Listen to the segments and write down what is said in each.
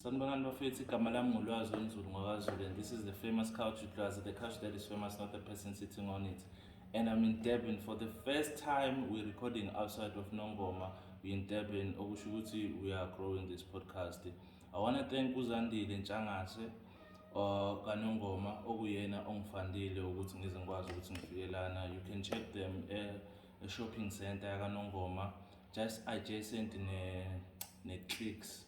Sanibonani bafethu, igama lami nguLwazi wenzulu ngwakwaZulu, and this is the famous couch with Lwazi, the couch that is famous, not the person sitting on it. And I'm in Durban for the first time. We're recording outside of Nongoma. We're in Durban. Okusho ukuthi we are growing this podcast. I want to thank uZandile Ntshangase kaNongoma okuyena ongifandile ukuthi ngize ngikwazi ukuthi ngifike lana. You can check them a shopping center yaKaNongoma, just adjacent ne-Clicks.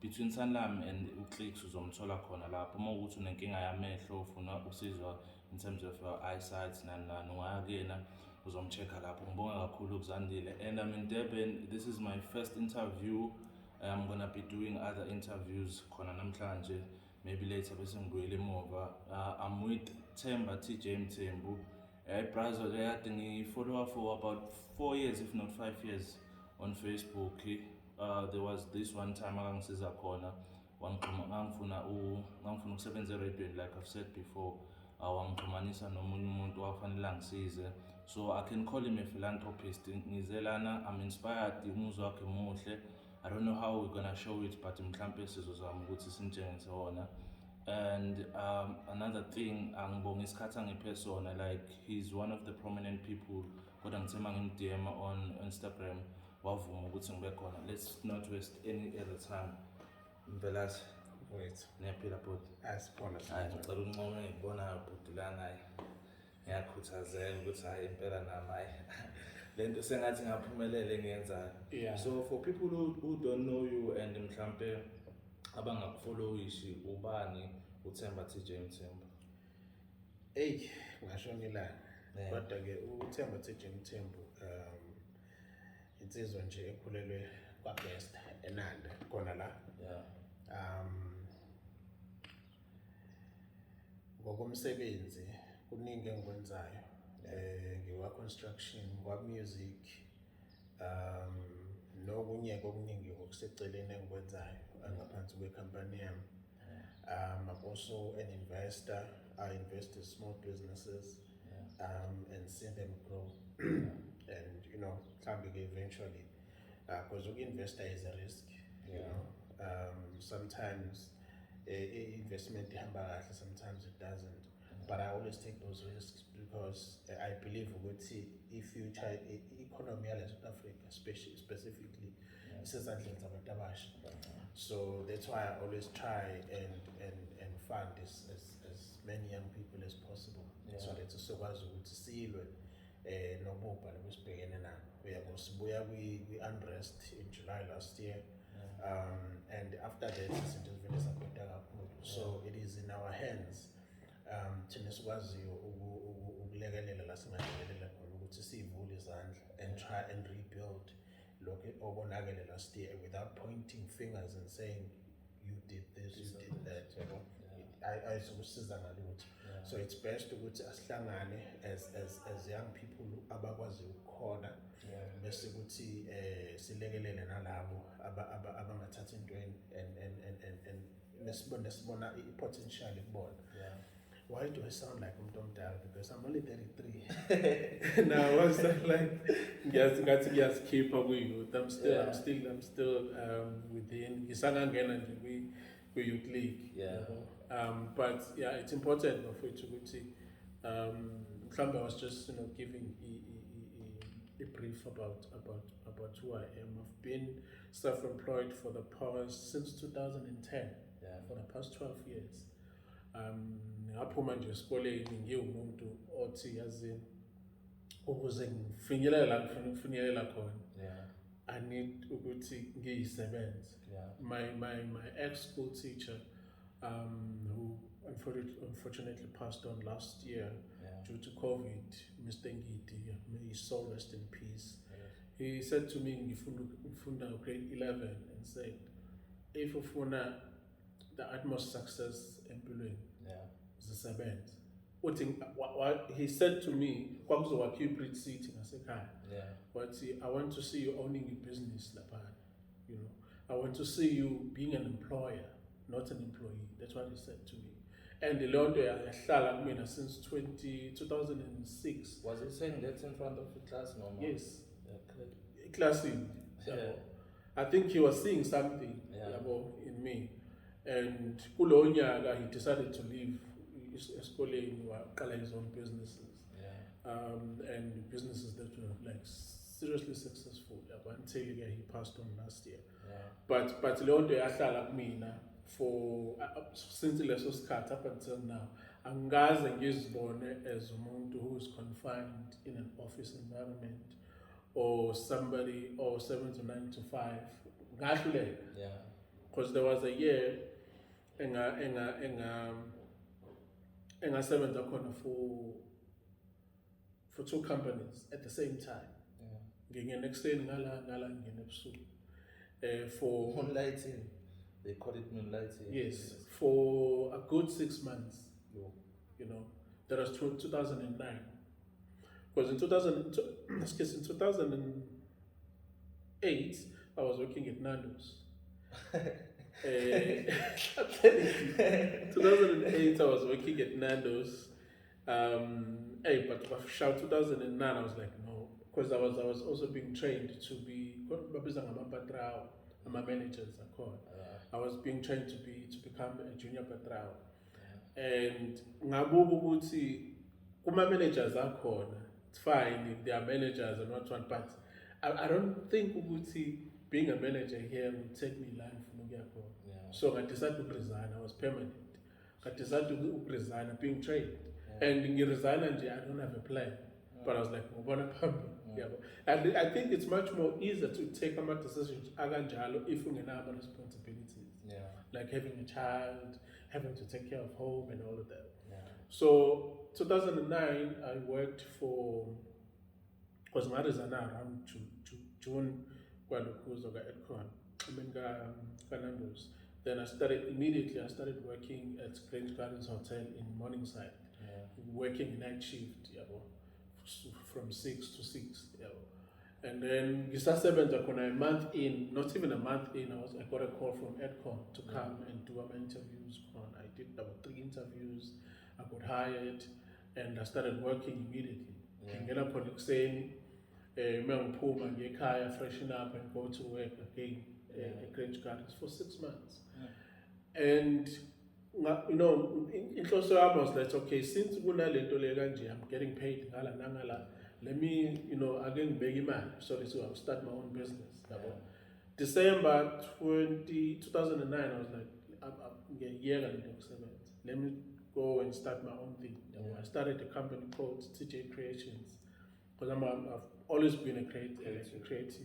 Between Sanlam and Clicks uzomthola khona lapho. Uma ukuthi unenkinga yamehlo ufuna usizwa in terms of your eyesight nani ungayakena uzomchecka lapho. Ngibonga kakhulu kuZandile, and I'm in Durban. This is my first interview. I'm gonna be doing other interviews khona namhlanje, maybe later bese ngibuyele emuva. I'm with Themba, TeeJay Mthembu. Brother kade ngifollow for about 4 years if not 5 years on Facebook. There was this one time akangisiza khona ngangifuna ukusebenza eradweni, like I've said before. Wangixhumanisa nomunye umuntu wafanele angisize, so I can call him a philanthropist. Ngizelana, I'm inspired, umuzwa wakhe muhle. I don't know how we're gonna show it, but mhlampe sizozama ukuthi sinitshengise wona. And another thing, angibonga isikhathi angiphe sona, like he's one of the prominent people kodwa ngithema ngimDM on Instagram wavuma ukuthi ngibe khona. Let's not waste any other time. Mvelasi Wait, niyaphila bhuti? asibona Hayi, ngicela unqome ngibona bhuti lana, hayi ngiyakhuthazela ukuthi hayi impela nami hayi lento sengathi ngaphumelele ngiyenzayo. Yeah. So for people who don't know you and mhlampe abangakufollowishi, ubani uThemba TeeJay Mthembu? Hey, ngasho ngilana. Yeah. Kodwa ke uThemba TeeJay Mthembu insizwa nje ekhulelwe kwaBest eNanda khona la. Yeah. Ngokomsebenzi kuningi engikwenzayo. Ngiwa construction, ngwa music, nokunye okuningi okuseceleni engikwenzayo ngaphansi kwekhampani yami. I'm also an investor. I invest in small businesses and see them grow. And you know, eventually, because investor is a risk. You know, sometimes investment ihamba kahle, sometimes it doesn't. But I always take those risks because I believe if you try economy in South Africa, specifically, isezandleni zabantu abasha. So that's why I always try and fund as many young people as possible. So that sizokwazi ukuthi silwe nobubha lobusibhekene nabo. Sibuya kwi-unrest in July last year. And after that, izinto zivele zabheda kakhulu. So it is in our hands thina sikwaziyo ukulekelela la singalekelela khona ukuthi sivule izandla and try and rebuild lokho okonakele last year without pointing fingers and saying you did this, you did that. Ayizukusiza ngalutho. So it's best ukuthi asihlangane as young people abakwazi ukukhona bese ukuthi silekelele nalabo abangathatha intweni and nesibona i-potential kubona. Why do I sound like Mthembu? Because I'm only 33. Now I sound like keep up with you. I'm still within Gisangangena youth league. Yeah. But yeah, it's important for you to Themba was just giving a brief about who I am. I've been self-employed since 2010. Yeah. For the past 12 years. Ngaphuma nje esikoleni ngiwumuntu othi yazi ukuze ngifinyelela la ngifuna ukufinyelela khona. Yeah. I need ukuthi ngiyisebenze. Yeah. My ex-school teacher who unfortunately passed on last year due to COVID, Mr. Ngidi, may his soul rest in peace. Yes. He said to me ngifunda grade 11 and said if ufuna the utmost success empilweni zisebenze. He said to me kwakuzowa hybrid seating ngasekhaya. But I want to see you owning a business lapha. You know, I want to see you being an employer, not an employee. That's what he said to me. And the Lord yahlala kumina since 2006. Was he saying that in front of the class normal? Yes. Yeah. Classing. I think he was seeing something in me. And kulo nyaka he decided to leave esikoleni waqala his own businesses. And businesses that were like seriously successful until he passed on last year. But leyo nto yahlala kumina for since leso sikhathi up until now. Angikaze ngizibone as umuntu who is confined in an office environment or somebody or 7 to 9 to 5. Ngahluleka. Because there was a year engasebenza khona for two companies at the same time. Ngingena ekuseni ngala ngingena ebusuku. For moonlighting. They call it moonlighting. Yes, for a good 6 months. You know, that was 2009. Because in 2008, I was working at Nando's. 2008, I was working at Nando's. But shout 2009, I was like, no, because I was also being trained to be my managers are called. I was being trained to become a junior patrao. And ngabuka ukuthi kuma managers akhona, it's fine if they are managers and not one, but I don't think ukuthi being a manager here would take me life. So I decided to resign. I was permanent. I decided to resign, being trained. And in resign, I don't have a plan. But I was like, and I think it's much more easier to take a decision if you have responsibilities. Like having a child, having to take care of home and all of that. So 2009, I worked for, because I resigned around June, Nando's. Then I started working at Grange Gardens Hotel in Morningside, working night shift, from 6 to 6. And then a month in, not even a month in, I got a call from Edcon to come and do my interviews. I did about 3 interviews. I got hired, and I started working immediately. Get up on saying, freshen up and go to work again at Grange Gardens for 6 months. And you know, in close I was like, okay, since I'm getting paid, let me, again beg man. So I'll start my own business. December 2009, I was like, a year and let me go and start my own thing. I started a company called TeeJay Creations because I've always been a creative.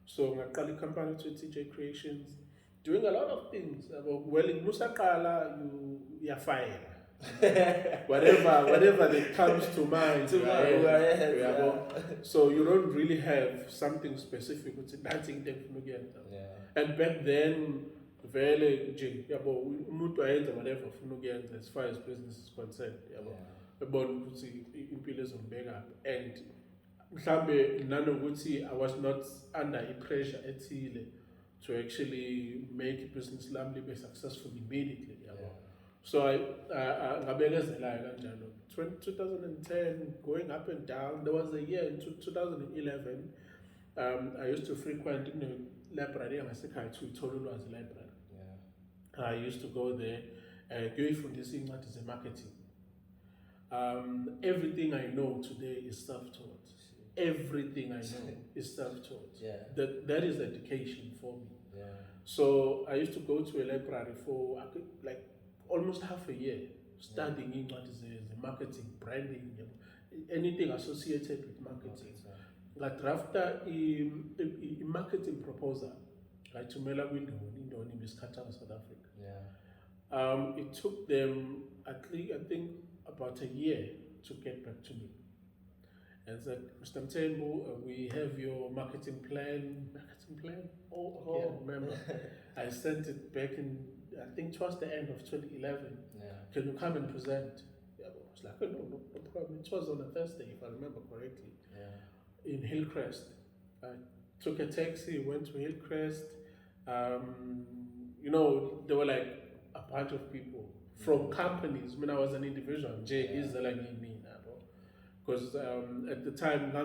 So I call the company to TeeJay Creations, doing a lot of things. Well, in Musakala, you're fine. whatever that comes to mind. So you don't really have something specific. And back then, very whatever as far as business is concerned. And I was not under pressure to actually make business be successful immediately. So I 2010, going up and down. There was a year in 2011. I used to frequent library. Lwazi library. I used to go there. Going from this thing, what is a marketing. Everything I know today is self-taught. Everything I know is self-taught. That is education for me. So I used to go to a library for like almost half a year, studying what is the marketing, branding, anything associated with marketing. Like after a marketing proposal, like to Mela Window in Qatar, South Africa. It took them at least, I think, about a year to get back to me. And said, Mr. Mthembu, we have your marketing plan. Oh, I can't remember. I sent it back in, I think, towards the end of 2011. Can you come and present? I was like, no problem. It was on a Thursday, if I remember correctly. In Hillcrest. I took a taxi, went to Hillcrest. There were like a bunch of people from companies. When I was an individual, Jay is the like me. Because at the time, I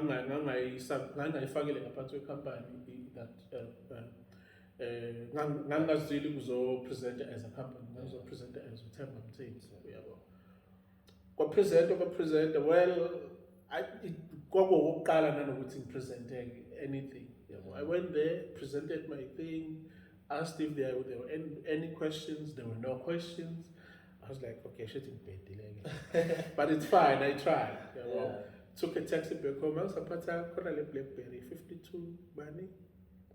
ngangazili kuzopresenta as a company, ngizopresenta as Themba Mthembu, yabo. Kwapresenta, well, kwakuwokuqala nanokuthi ngipresente anything, yabo. I went there, presented my thing, asked if there were any questions. There were no questions. I was like, okay, shit, but it's fine, I tried. Yeah. Took a taxi back home. I was a BlackBerry 52 money,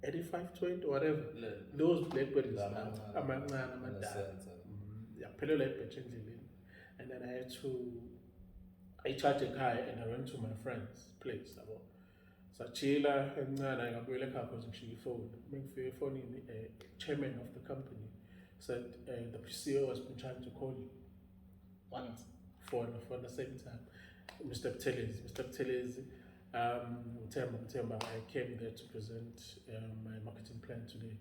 8520, whatever. Those BlackBerries are and then I charged a car and I went to my friend's place. So chila and I got really because she phone. Make phone in chairman of the company said the CEO has been trying to call you once for the same time. Mr. Ptelezi, Themba, I came there to present my marketing plan today.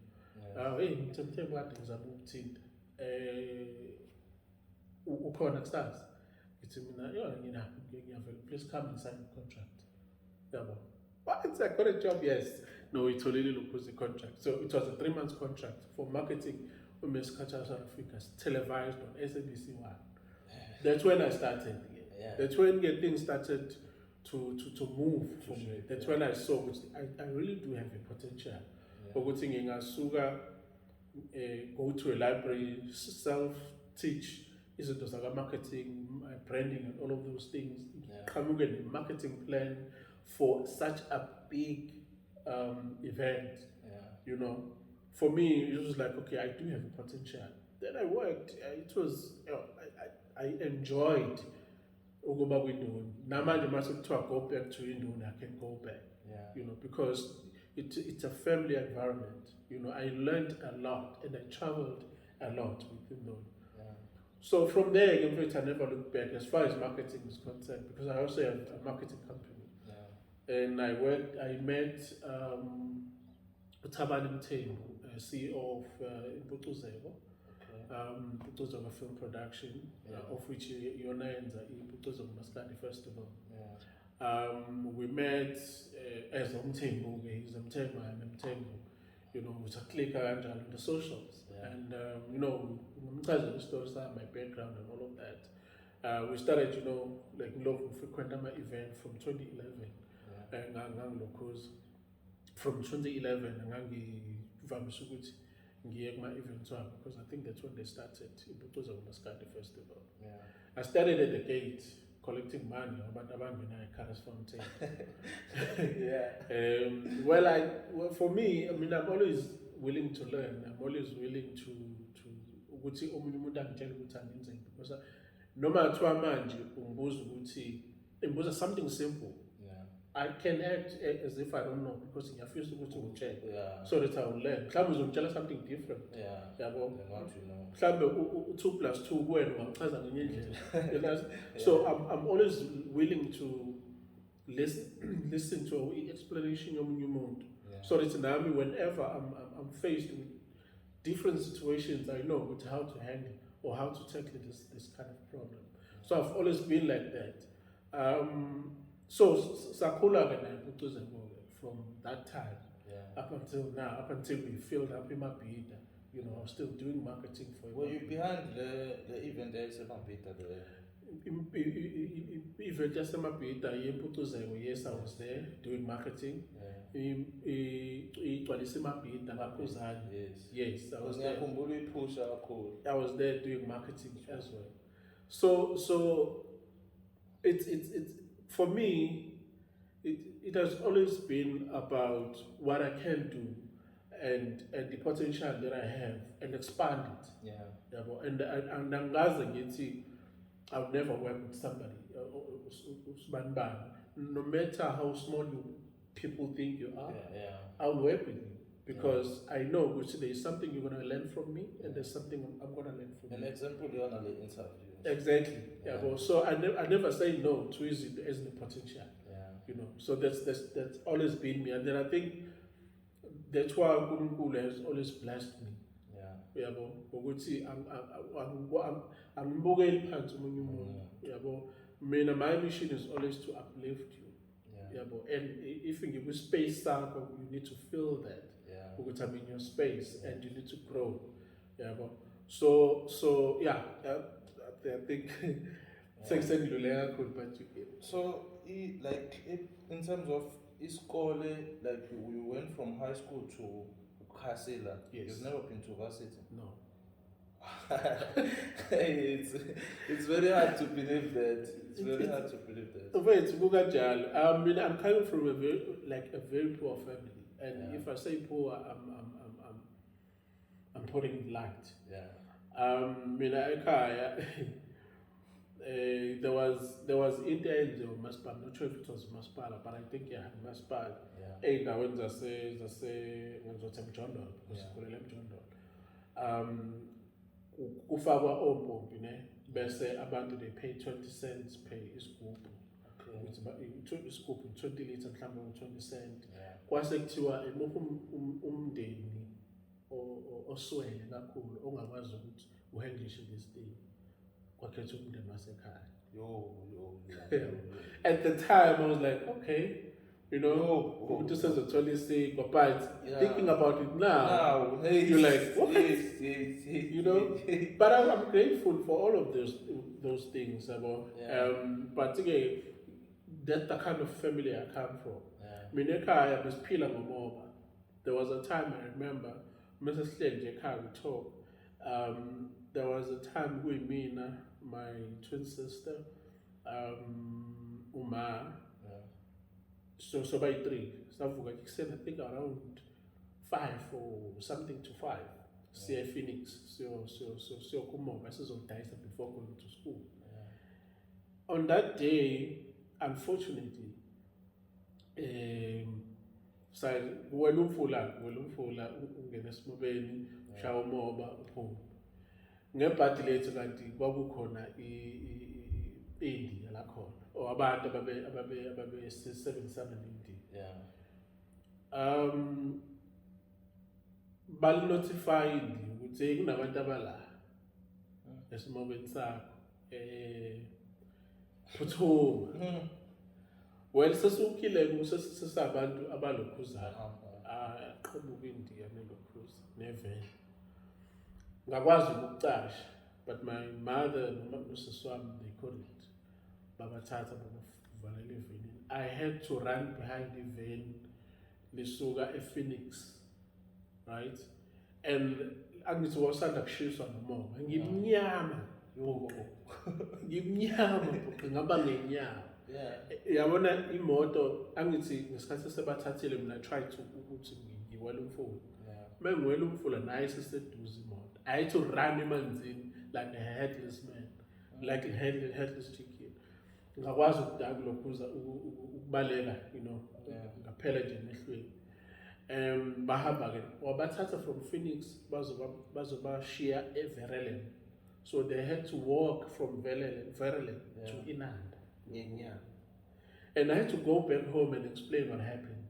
Hey, Mr. Ptelezi, what things are moved ukhona kusasa ngithi mina please come and sign the contract, yabo. What? I got a job, yes. No, it's only the contract. So it was a 3-month contract for marketing Women's Culture South Africa, televised on SABC 1. That's when I started. Yeah. That's when things started to move for me. That's when I saw I really do have a potential. Go to a library, self-teach. Is it like marketing, branding, and all of those things? Come with a marketing plan for such a big event. You know, for me, it was like, okay, I do have a potential. Then I worked. It was, I enjoyed Ugoba window. Namanje must go back to window, I can go back. You know, because it's a family environment. You know, I learned a lot and I traveled a lot with them. So from there, in fact, I never looked back as far as marketing is concerned, because I also have a marketing company. And I met Mthembu, CEO of Mthembu, Mthembu Film Production, of which Yonaenza Mthembu Maskandi Festival. We met as Mthembu, he's Mthembu, I'm Mthembu. You know, with a clicker and on the socials. And, you know, the stories, my background and all of that. We started, you know, like local frequent event from 2011. And from 2011, because I think that's when they started. It was a Maskandi Festival. I started at the gate collecting money, but I car's fountain. Well, for me, I mean, I'm always willing to learn. I'm always willing to because no matter what manje something simple. I can act as if I don't know, because I feel to check, so that I will learn. Some will tell us something different. Some 2 plus 2 so I'm always willing to listen to explanation of new mode. So that now whenever I'm faced with different situations, I know how to handle or how to tackle this kind of problem. So I've always been like that. So Sakula from that time up until now, up until we filled up in my bid, you know, I'm still doing marketing for. Were you behind the event there? Event just yes, I was there doing marketing. Yes, I was there. I was there doing marketing as well. So it's for me, it has always been about what I can do and the potential that I have and expand it. And I'll never work with somebody, no matter how small people think you are. I'll work with you because I know which there is something you're going to learn from me, and there's something I'm going to learn from you. An example you're on the interview. Exactly. So I never say no to it as the potential. You know. So that's always been me, and then I think that's why Nkulunkulu has always blessed me. Yabo, ukuthi angibukeli phansi omunye umuntu. Yabo, mina my mission is always to uplift you. Yabo, and if you give space sakho, you need to feel that. ukuthi I'm in your space and you need to grow. Yeah, but so yeah, I think sengilule kakhulu but So, like, in terms of iskole, like, you went from high school to Kasila. Yes. You've never been to varsity. no. It's very hard to believe that. It's very hard to believe that. Wait, Bukanjalo. I mean, I'm coming from a very poor family, and Yeah. if I say poor, I'm putting it light. Yeah. Mina ekhaya, there was intenzo masipala. I'm not sure if it was masipala, but I think yeah, masipala. Yeah. Ey'ndaweni zase Mjondolo, because sikhulele eMjondolo. Kufakwa ompompi ne bese abantu they pay 20 cents per isigubhu. Ukuthi isigubhu 20 liters mhlawumbe 20 cent. Kwase kuthiwa emuphi umndeni oswele kakhulu ongakwazi ukuthi uhandlishe this thing. Kwakhetha umndeni wasekhaya. Yo. At the time I was like, okay, you know, this is a 26, but thinking about it now, you're like, what? You know, but I'm grateful for all of those things about. But again, that's the kind of family I come from. Mineka was pila ngomoba. There was a time I remember, Mrs. Slenje we talk. There was a time with me, my twin sister, Uma. So by 3. Savuka I think around 5 or something to 5. See Phoenix. So come on, this is on Thursday before going to school. On that day, unfortunately, so welumfula ungena esimobeni shawa umoba uphuma. Ngebhadi lethu kanti kwakukhona iNdiya la khona. Or abantu ababe sebenzisana neNdiya. Bal-notify iNdiya ukuthi kunabantu abala esimobeni sakho. Phuthuma. Well, sesukile kusesabantu abalokhuzana. Aqhamuka iNdiya nelokhuza neveni. Ngakwazi ukucasha, but my mother nosisi wami they couldn't. Babathatha bakuvalela eveni. I had to run behind the van lisuka ePhoenix, right? And angithi wasanda kushiswa nomoya. Ngimnyama. Ngimnyama ngaba ngenyama. Yabona imoto angithi ngesikhathi sebathathile mina try to ukuthi ngiwela umfula. Mengiwela umfula naye siseduze imoto. I had to run emanzini like a headless man, like a headless chicken. Ngakwazi ukudaka lokhuza ukubaleka, you know, ngaphela nje emehlweni. Bahamba ke wabathatha from Phoenix bazobashiya eVerelen. So they had to walk from Verelen to Inanda ngenyanga. And I had to go back home and explain what happened.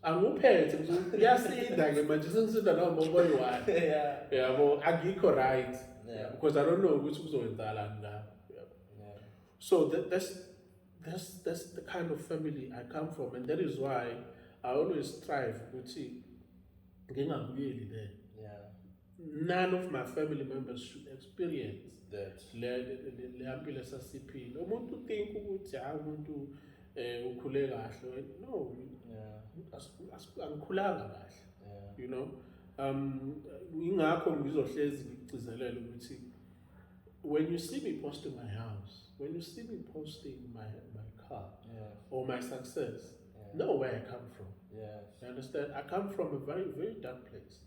Anguphethe nje uyasinda ke manje sengisinda nomoba oyi-1. Yabo akikho right. Because I don't know ukuthi kuzowenzakalani ngayo. So that's the kind of family I come from, and that is why I always strive ukuthi ngingabuyeli there. None of my family members should experience that. Le ampilo sasiphila. Umuntu think ukuthi umuntu ukhule kahle. No. Angikhulanga kahle. You know. Ingakho ngizohlezi ngigcizelela ukuthi when you see me posting my house, when you see me posting my car or my success, know where I come from. You understand? I come from a very, very dark place.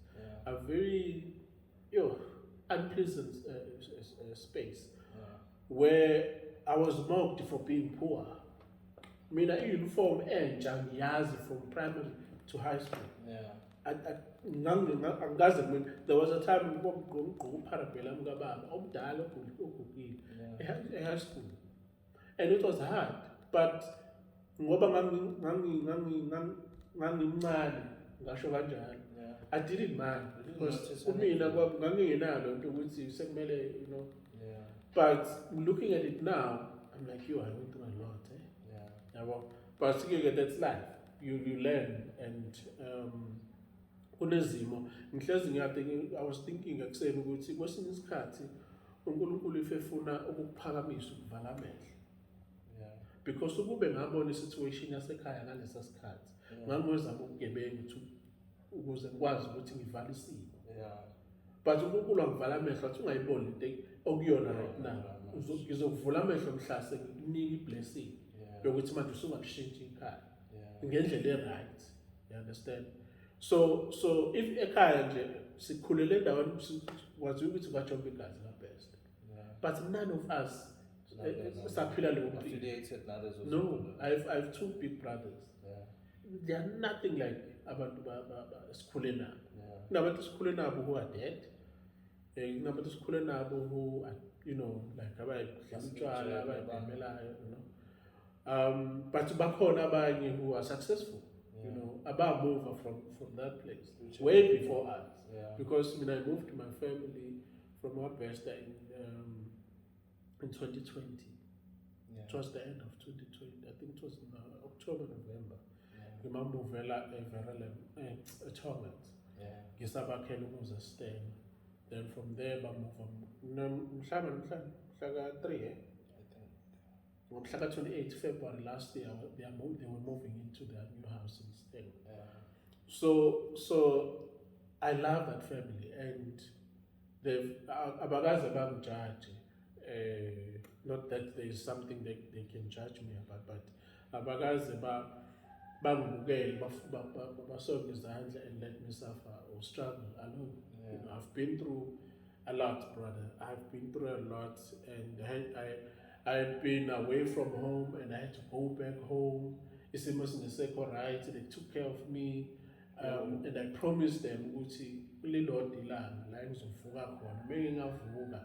A very unpleasant space where I was mocked for being poor. I mean, I uniform and from primary to high school. There was a time in high school, and it was hard. But I didn't mind because you know. But looking at it now, I'm like, I went through a lot. But that's life. you learn and kunezimo ngihlezi ngiyade I was thinking ekuseni ukuthi kwesinye isikhathi uNkulunkulu if efuna ukuphakamisa ukuvala amehlo because ukube ngabona isituation yasekhaya ngalesa sikhathi ngangizama ukugebenga ukuze ngikwazi ukuthi ngivale isiko but uNkulunkulu angivala amehlo athi ungayiboni into okuyona right now ngizokuvula amehlo mhla sengikunika iblessing yokuthi manje usungakushintsha ikhaya ngendlela right, you understand. So if ekhaya nje sikhulele endaweni wazi ukuthi bajomba igazi la best but none of us saphila leyo affiliated no, I've two big brothers. They are nothing like abantu esikhule nabo. Kunabantu esikhule nabo who are dead. Kunabantu esikhule nabo who are, you know, like abayidla utshwala, abayibhemelayo, you know. But bakhona abanye who are successful, you know, about move from that place way before us. Because when I moved to my family from our best in 2020. It was the end of 2020. I think it was in October, November. Ngimamuvela eThomat. Ngisabakhela ukuze stay. Then from there mhlaka 3 mhlaka 28 February last year they were moving into their new house in Spain. So I love that family and they've abakaze bangijaji. Not that there is something that they can judge me about, but abakaze bangibukele basonke izandla and let me suffer or struggle alone. You know, I've been through a lot, brother. I've been through a lot, and I've been away from home, and I had to go back home. It's almost in the second right. They took care of me, and I promised them, "Uthi kulilodwa ilanga la ngizovuka khona, mengingavuka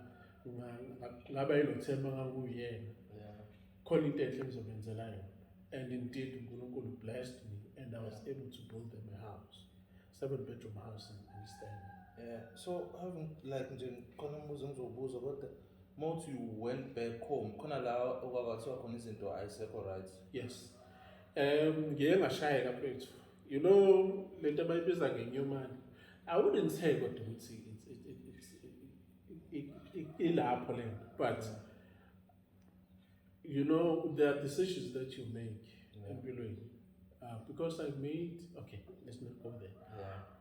ngaba yilo Themba ngakuyena khona into enhle ngizobenzela yona." And indeed uNkulunkulu blessed me and I was able to build them a house, 7-bedroom house in Stanley. So having like nje khona umbuzo ngizobuza kodwa mawuthi you went back home khona la okwakuthiwa khona izinto ayisekho right? Yes. Ngiye ngashayeka mfethu. You know lento abayibiza ngenyumani. I wouldn't say kodwa ukuthi ilapho lento, but you know there are decisions that you make empilweni. Because I made, okay, let's not go there.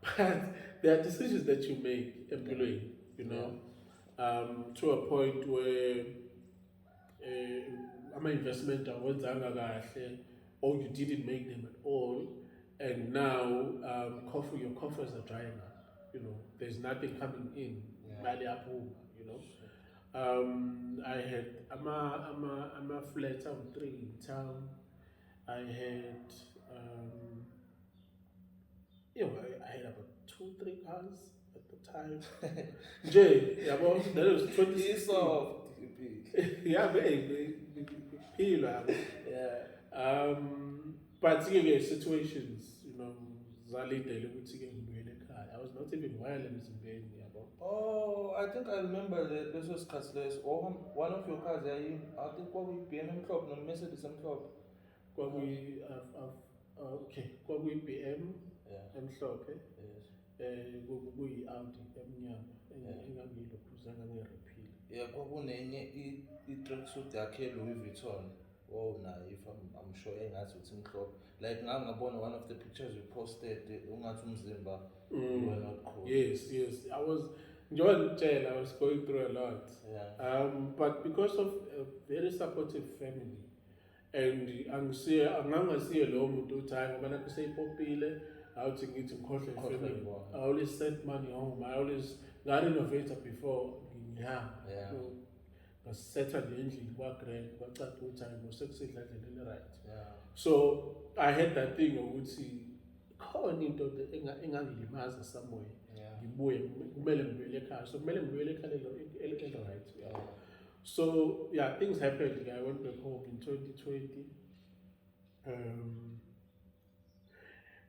But there are decisions that you make empilweni, you know, to a point where ama-investment awenzanga kahle or you didn't make them at all, and now your coffers are drying up, you know, there's nothing coming in, you know. I had a flat on 3 in town. I had I had about 2-3 cars at the time. Jay, that was 20. Yeah, baby. But situations, you know, I was not even violent in bed. Oh, I think I remember this was Castless. Or one of your cars, I think what we BM Club, no Mercedes Club. Okay, what we BM emhlophe kuyi Audi emnyama engangilokuzanga ngerephile. Kwakunenye i-tracksuit yakhe Louis Vuitton. Oh nah, if I'm sure engathi uthi mhlophe. Like ngabona one of the pictures you posted ungathi Mthembu you were not cool. Yes, I was enjoying jail. I was going through a lot. But because of a very supportive family and angangasiye lo muntu uthi hayi ngoba nakho seyipopile awuthi ngithi ngikhohle family. I always sent money home. I always renovator before ngihamba. Ngasetha nje endlini kwa-grand kwacaca ukuthi hayi ngosekusindla endleleni right. So I had that thing ukuthi khona into engangilimaza somewhere. Ngibuye kumele ngibuyele ekhaya. So kumele ngibuyele ekhaya right. So yeah, things happened. I went back home in 2020.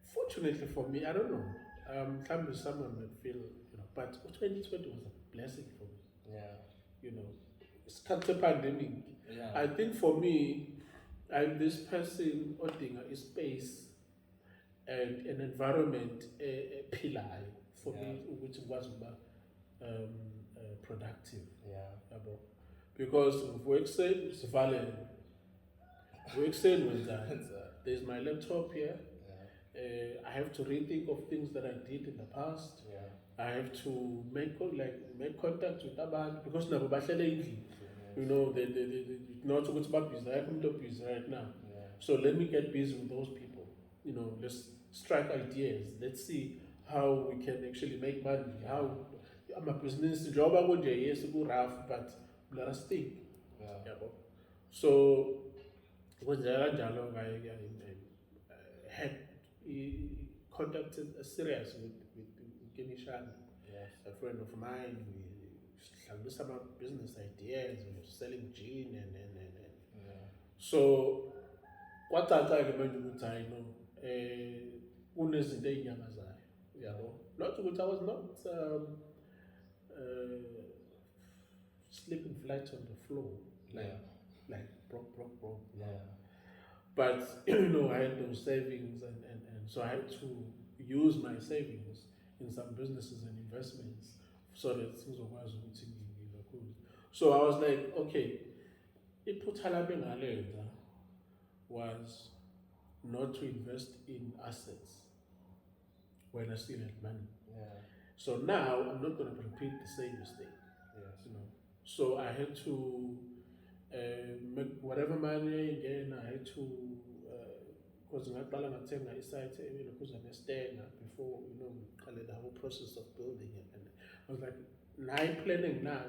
Fortunately for me, I don't know. Someone might feel, you know, but 2020 was a blessing for me. You know, it's kind of pandemic. I think for me, I'm this person holding a space and an environment pillar for me which was productive. Yabo. Because work said it's valid. Work said when there's my laptop here. I have to rethink of things that I did in the past. I have to make contact with abantu because nabo bahlele endlini. You know, they not so much about busy. I'm not busy right now. So let me get busy with those people. You know, let's strike ideas. Let's see how we can actually make money. How I'm a business job I would yes go rough, but let us think. So when I had contacted a serious with Kenishan, a friend of mine. We some business ideas. We were selling gin and. So what I manje ukuthi hayi no kunezinto ey'nyakazayo yabo, not ukuthi I was not sleeping flat on the floor like broke but you know I had those savings and so I had to use my savings in some businesses and investments so that ngizokwazi ukuthi ngilokhule. So I was like, okay, iphutha lami engalenza was not to invest in assets when I still had money. So now I'm not going to repeat the same mistake. You know, so I had to make whatever money again. I had to because ngaqala ngathenga isite because I before you know the whole process of building it, and I was like, now planning now.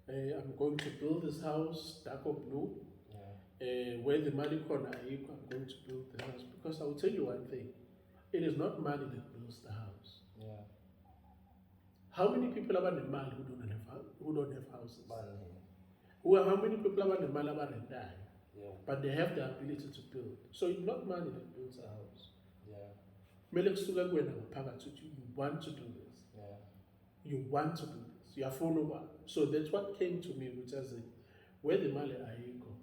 I'm going to build this house, dark or blue. Where the money corner I'm going to build the house. Because I will tell you one thing, it is not money that builds the house. How many people are in the man who don't have houses? How many people are in the man and die? But they have the ability to build. So it's not money that builds a house. You want to do this. You want to do this. You are follower. So that's what came to me, which is where the money go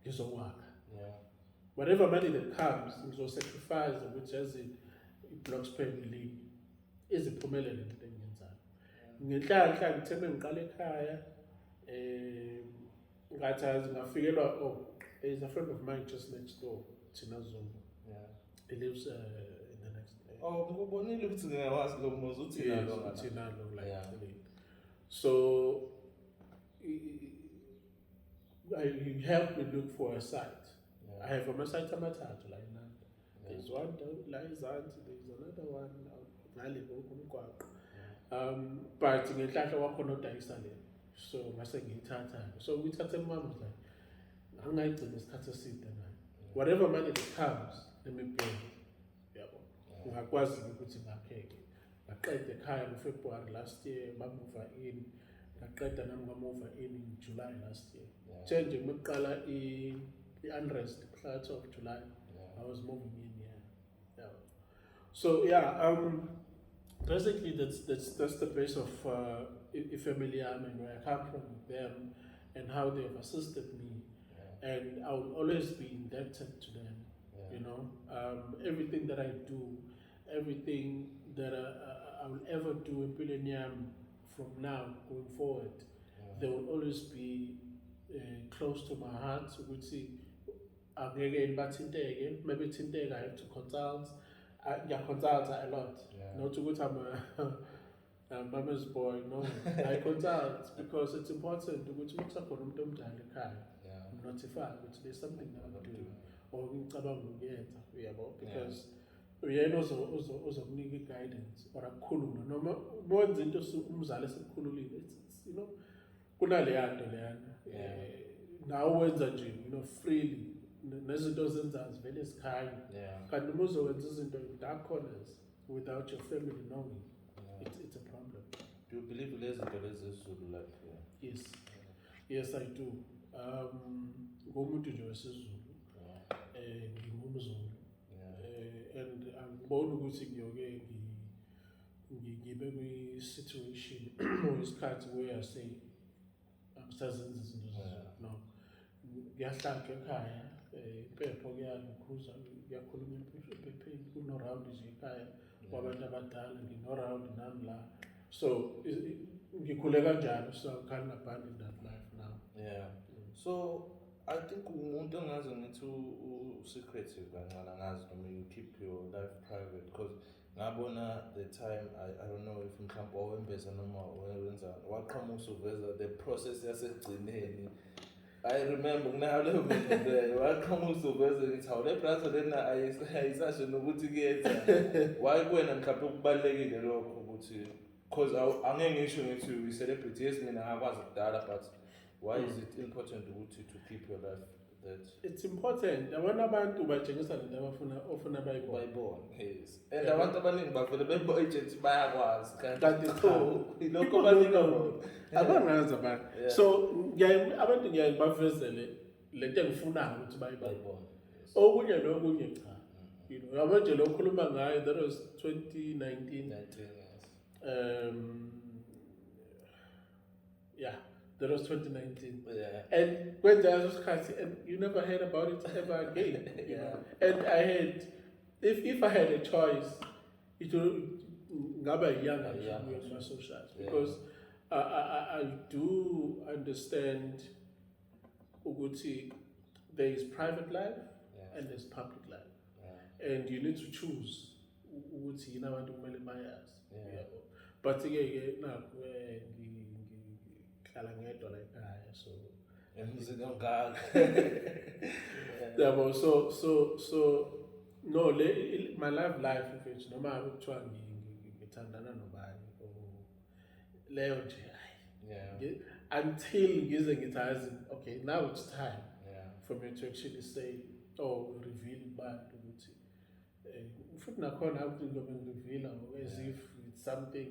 is a work. Whatever money that comes, is a sacrifice, which is it blocks family, is a promelent thing inside. There's a friend of mine just next door, Tina Zombo. He lives in the next. Tina like. So he helped me look for a site. I have a site like now. There's one down there's another one but ngenhlahla wakhona odayisa le. So mase ngiyithatha. So we thathe mama was like angayigcina isikhathi eside nayo. Whatever money that comes, let me pay. Yabo. Ngakwazi ukuthi ngakheke. Ngaqeda ekhaya ngoFebruary last year, bamuva in. Ngaqeda nami ngamuva in July last year. Change ngiqala i-unrest phakathi of July. I was moving in here. So basically that's the base of family and where I come from with them and how they have assisted me, and I will always be indebted to them. You know, everything that I do, everything that I will ever do in Pilenium from now going forward, they will always be close to my heart. Which maybe I have to consult. I consult a lot. Not to go to I'm mama's boy. No, I consult because it's important to go to mix up on them notify which there's something that I do or because we also need guidance or a cool no more than just it's you know now when you know freely nezinto zenzazi vele sikhaya kanti uma uzowenza izinto in dark corners without your family knowing, it's a problem. Do you believe lezizulu like yes I do. Ngomuntu nje wesizulu ngingumZulu and angiboni ukuthi ngiyoke ngibe kwi-situation or isikhathi where I say angisazenza izinto no ngiyahlanjwa ekhaya impepho kuyangikhuza kuyakhuluma ephepheni kuno-round nje ekhaya wabantu abadala ngino-round nami la. So ngikhule kanjalo, so I'm kind of abandoned that life now. Yeah. So I think umuntu ongazi ngithi secretive kancane ngazi noma you keep your life private because ngabona the time I don't know if mhlawumbe wawembeza noma wenza waqhamuka uveza the process yasekugcineni. I remember kunalo leyo video leyo waqhamuka uveza ngithi hawu le brother lena ayisasho nokuthi kuyenza why kuwena mhlawumbe ukubalekile lokho ukuthi because angeke ngisho ngithi uyi celebrity yes mina ngakwazi kudala but why is it important to keep your life that? It's important. Abanye abantu batshengisa lento ofuna bayibone. Yes. And abantu abaningi bavele bebo-agent bayakwazi kanti ilokho abaningi abangazi abantu. So abantu ngiyaye bavezele lento engifunayo ukuthi bayibone. Okunye nokunye cha. You know, yabo nje lo khuluma ngayo that was 2019. Yeah. That was 2019. Yeah. And when there was and you never heard about it ever again. You know? And I had, if I had a choice, it would be younger with my socials because I do understand Uguti, there is private life and there's public life. And you need to choose Uguti, you know what to bias. But again, now so no, my life if it's no matter which one ngithandana nobani leyo nje until ngize ngithi okay now it's time for me to actually say reveal abantu ukuthi futhi nakhona ngizobe as if it's something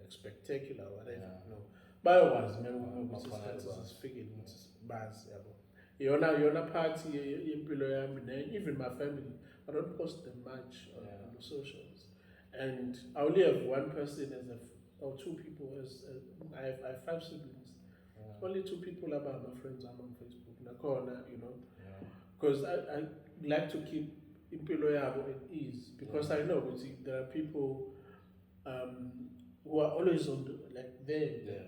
spectacular or whatever. No. Bayakwazi ukuthi isikhathi sesifikile ukuthi bazi yabo. Yona party yempilo yami even my family I don't post them much on the socials. And I only have one person or two people I have 5 siblings. Only 2 people about my friends I'm on Facebook. Nakona, you know. Because I like to keep impilo yabo at ease because I know there are people who are always on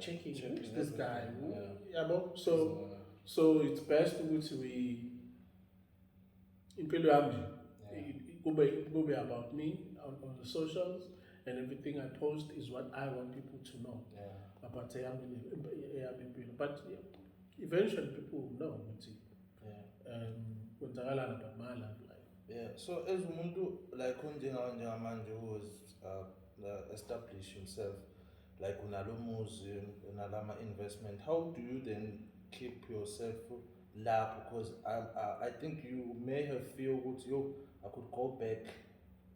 checking who's this guy. So it's best to be impilo yami. It go be about me on the socials, and everything I post is what I want people to know about impilo. But eventually people will know about my life. So as umuntu like njengamanje who has established himself like unalo museum unalama investment, how do you then keep yourself lapho? Because I think you may have feel ukuthi yo I could go back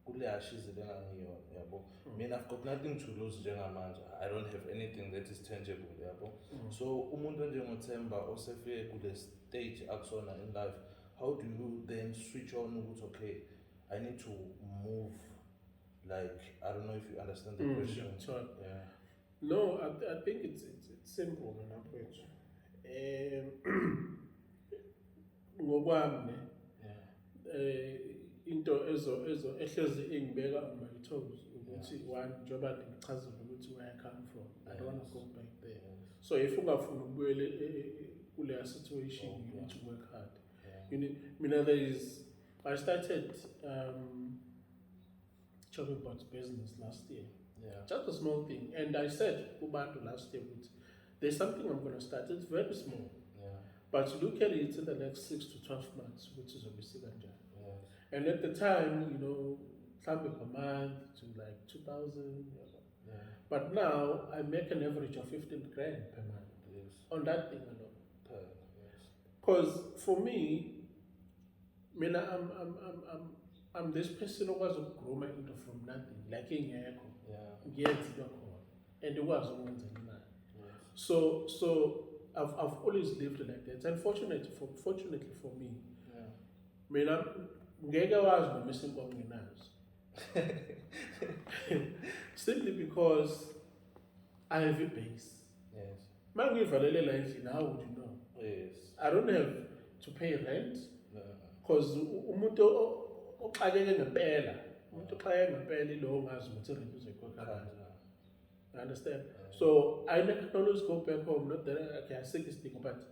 kule ashize lengangiyo yabo. I've got nothing to lose njengamanje. I don't have anything that is tangible yabo. So umuntu njengoThemba osefike kule stage akusona in life, how do you then switch on ukuthi okay I need to move? Like, I don't know if you understand the question. Sure. No, I think it's simple man approach. Ngokwami into ehlezi ingibeka on my toes ukuthi one njoba ngichazile ukuthi where I come from. I don't want to go back there. So if ungafuna ukubuyela kule situation you need to work hard. You need, I started talking about business last year. Just a small thing. And I said Ubantu last year, there's something I'm going to start. It's very small. But look at it in the next 6 to 12 months, which is obviously Ganja. And at the time, you know, something per month to like 2,000. But now I make an average of 15 grand per month on that thing alone. Because for me, I'm this person who was grown into from nothing, like in Yako. And it was always a man. So I've always lived like that. And fortunately for me, I'm missing simply because I have a base. How would you know? I don't have to pay rent. Because umuntu oxakeke ngempela, umuntu oxakeke ngempela ilo ongazi ukuthi irent uzoyikhokha kanjani. You understand? So I can always go back home, not that okay, I say this thing, but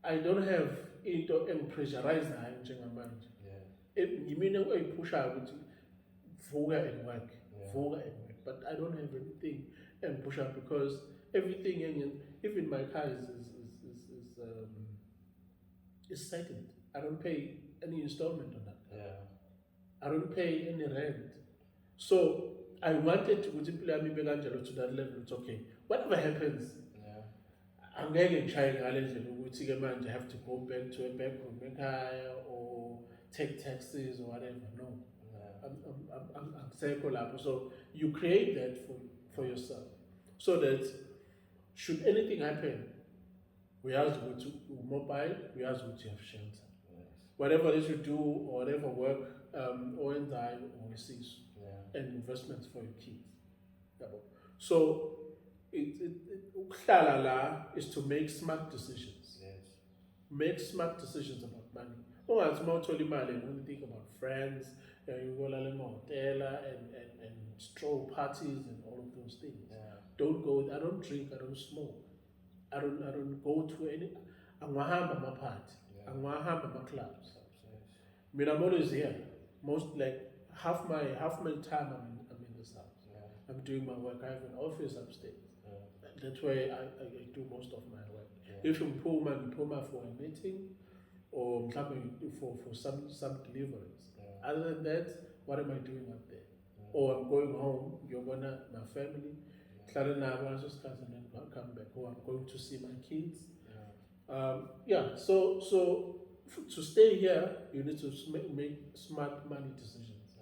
I don't have into engippressurizayo njengamanje. Yimina oyiphushayo ukuthi vuka and work, vuka and work. But I don't have anything engipushayo because everything even my car is settled. I don't pay any installment on that. I don't pay any rent. So I wanted to go to that level. It's okay. Whatever happens, I'm getting trying to have to go back to a back room or take taxis or whatever. No. I'm psycho. So you create that for yourself. So that should anything happen, we have to go to mobile, we have to go to have shelter. Whatever they should do or whatever work or in time or cease. And investments for your kids. So ukhlala is to make smart decisions. Make smart decisions about money. Once more to only think about friends, you go to hotel and stroll parties and all of those things. Don't go. I don't drink. I don't smoke. I don't go to any. I'm my party. I'm my clubs. I mean, I'm always here. Most like half my time I'm in this house. I'm doing my work. I have an office upstairs. That's where I do most of my work. If you pull my for a meeting or for some deliveries. Other than that, what am I doing up there? Or I'm going home, my family, and then I'll come back. Or I'm going to see my kids. So to stay here, you need to make smart money decisions.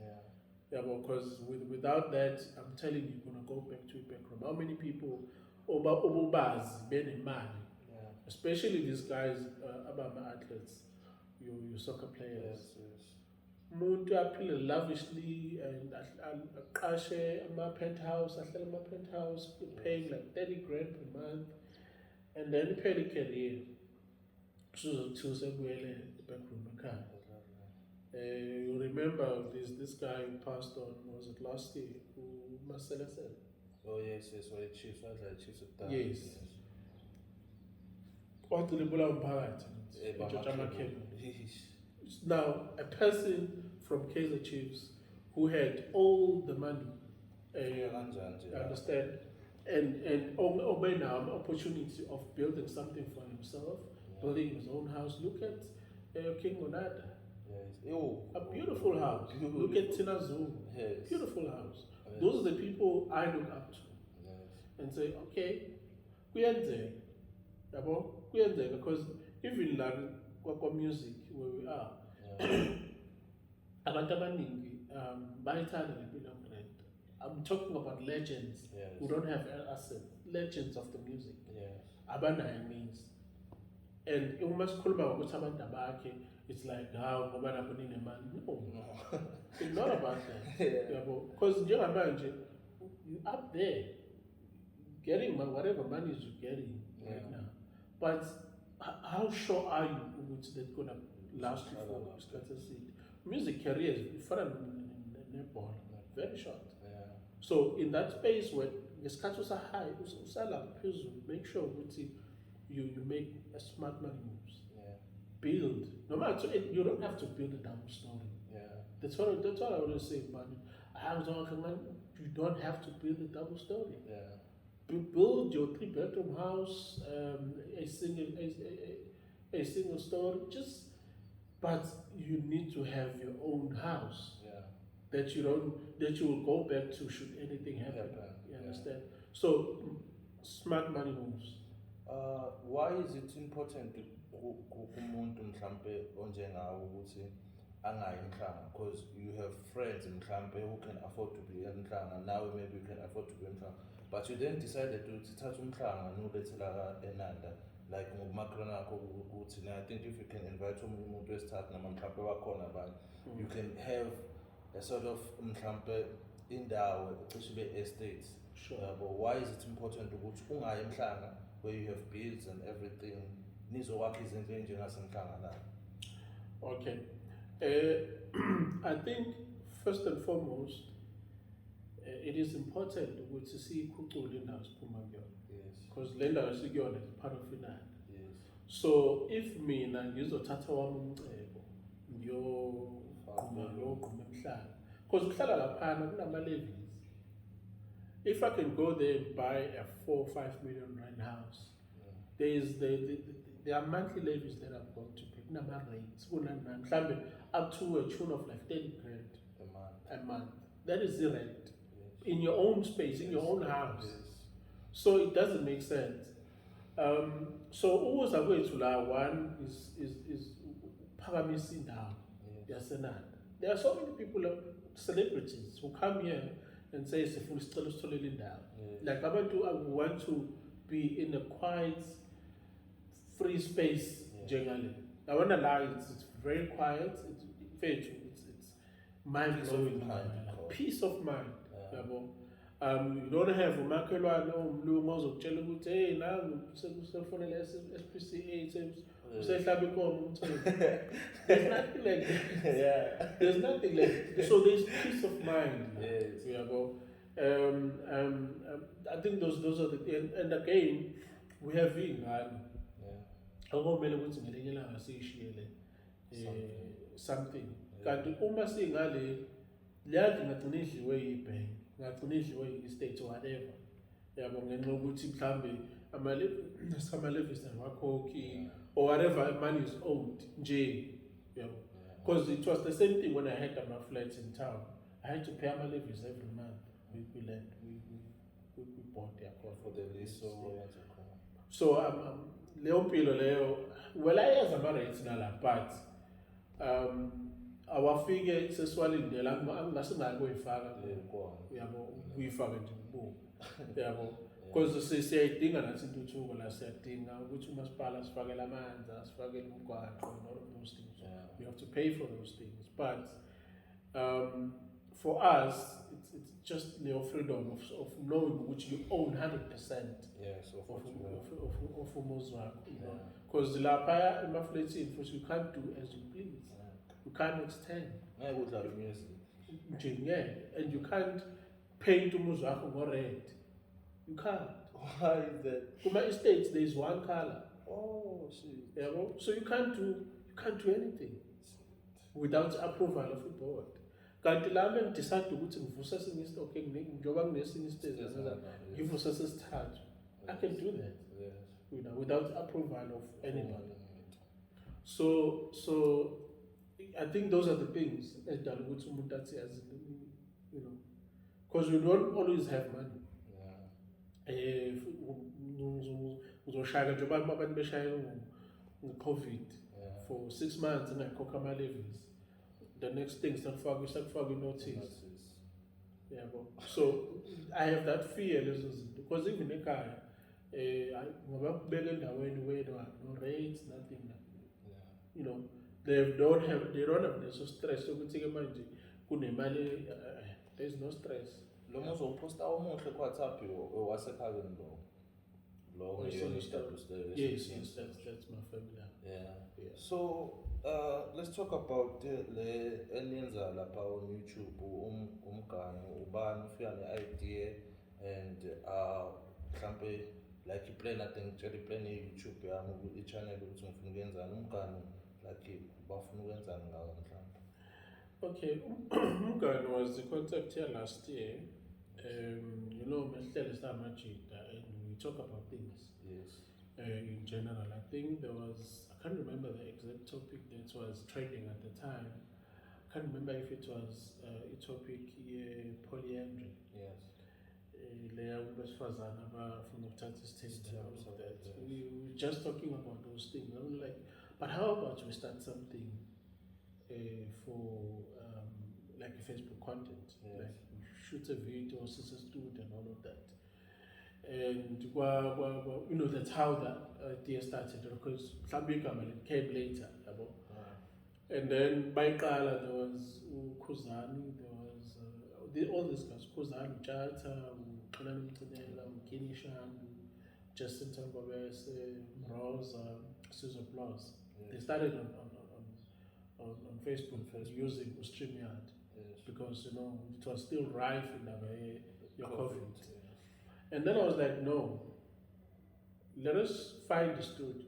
Because without that, I'm telling you, you're gonna go back to a back room. How many people especially these guys about my athletes, your soccer players. Umuntu aphile lavishly and aqashe ama-penthouse, ahlala ama-penthouse, paying like 30 grand per month, and then pay the career. Sebuyele backroom ekhaya. You remember this guy who passed on, was it last year? Marcelo said. Oh yes, well the Chiefs, like Chiefs of that. Yes. What did Now, a person from Kaizer Chiefs who had all the money, understand, and now an opportunity of building something for himself, building his own house. Look at King Monada. A beautiful house. Look at Tina Zoo. Beautiful house. Those are the people I look up to. And say, okay, we are there. Because even like music where we are, abantu abaningi bayithanda lempilo yokurent. I'm talking about legends who don't have assets, legends of the music. Abanayo means. And uma sikhuluma ngokuthi abantu abakhe, it's like how ngoba lapho ninemali. No. It's not about that. Because njengamanje you up there getting whatever money you're getting right now. But how sure are you which that's gonna last you for music careers very short. So in that space where the status are high, make sure you make a smart money moves. Build. No matter you don't have to build a double story. That's what I always say, man. You don't have to build a double story. Build your 3-bedroom house, a single story, but you need to have your own house that you will go back to should anything happen. You understand? So smart money moves. Why is it important kumuntu mhlambe onjengawo ukuthi angayi emhlanga? Because you have friends mhlambe who can afford to be emhlanga. Now maybe you can afford to be emhlanga. But you then decided to thatha umhlanga nobethela enanda like ngokumakrona akho ukuthi I think if you can invite umuntu wesithathu noma mhlawumbe wakhona abantu you can have a sort of mhlawumbe indawo ecishe ibe estates. But why is it important ukuthi ungayi emhlanga where you have bills and everything nizokwakha izinto enjengasemhlanga la? Okay. I think first and foremost, it is important to see kucula indawo siphuma kuyona. Yes. Because le ndawo sikuyona is part of inani. Yes. So if mina ngizothatha wami umcebo ngiyogquma emhlaba, because ukuhlala laphana kunama-levies. If I can go there and buy a 4 or 5 million rand house, there are monthly levies that I'm going to pay. Number rates, up to a tune of like 10 grand a month. That is the rent. Yes. In your own space, in your own house. Yes. So it doesn't make sense. So always I go to la one is Pagamisi indawo yasenani. There are so many people, celebrities, who come here and say sifuna isicelo sitholele indawo. Like abantu who want to be in a quiet, free space generally. I wanna lie, it's very quiet, it's very true, it's mind blowing, peace of mind. You don't have umakhelwane omlungu ozokutshela ukuthi hey nangu sekufonela SPCA usehlaba inkomo umthweni. There's nothing like that. Yeah. There's nothing like that. So there's peace of mind. Yes. I think those are the and again we have ingane. Akumele ukuthi ngelinye ilanga siyishiyele something. Kanti uma singale liyadla ngagcina idliwe yibhenki. Ngagcina idliwe yi-state whatever. Yabo ngenxa yokuthi mhlambe ama-levies awakhokhi or whatever money is owed nje. Because it was the same thing when I had my flats in town. I had to pay my levies every month. We bought their cost for the lease. So leyo mpilo leyo, well ayazi ama-rates nala, but awafike sesiwalindela angasingakoyifaka yabo kuyifaka nje kubo yabo because siyayidinga nathi intuthuko la, siyadinga ukuthi umasipala sifakele amanzi, asifakele umgwaqo and all of those things. We have to pay for those things, but for us it's just the freedom of knowing which you own 100%. Yes, of umuzi wakho, you know, because lapha emafletini futhi you can't do as you please. You can't extend. And you can't paint umuzi wakho ngo-red. You can't. Why is that? In my estates there is one color. Oh shit. Yeah, so you can't do anything without approval of the board. Kanti lami ngidecide ukuthi ngivusa esinye istock njengoba kunesinye isiteji ngivusa sesithathu. I can do that. Yes. You know, without approval of anybody. So I think those are the things that umuntu athi as you know, because we don't always have money. Uzoshaya njengoba abantu beshaya ngo-COVID for 6 months engakhokha ama-levies. The next thing sakufaka notice. Yeah, so I have that fear because even ekhaya ngoba kubeka endaweni where no rates, nothing. You know, they don't have this stress ukuthi ke manje kunemali, there's no stress. Lo muzo uposta omuhle kwaThapi wasekhaya lo Yes, that's my family. Yeah. So let's talk about le eniyenza lapha on YouTube, umgani ubani ufika ne-idea and mhlambe like i-plan, I think i-plan ye-YouTube yami i-channel ukuthi ngifuna ukwenzani umgani like bafuna ukwenzani ngawo mhlambe. Okay, umgani was the concept here last year. You know, and we talk about things. Yes. In general, I think there was, I can't remember the exact topic that was trending at the time. I can't remember if it was a topic polyandry. Yes. From the stage and all of that. We were just talking about those things. I was like, but how about we start something for like a Facebook content? Yes. Like we shoot a video, student and all of that. And you know, that's how that idea started, because it came later. And then by Kala there was Kuzani, there was all these guys, Kuzani, Chata, Mthembu, Kinishan, Justin Themba, Rose, Susan Plus. They started on Facebook, using StreamYard Yes. because you know it was still rife in the way your COVID. Yes. And then I was like, no, let us find the studio.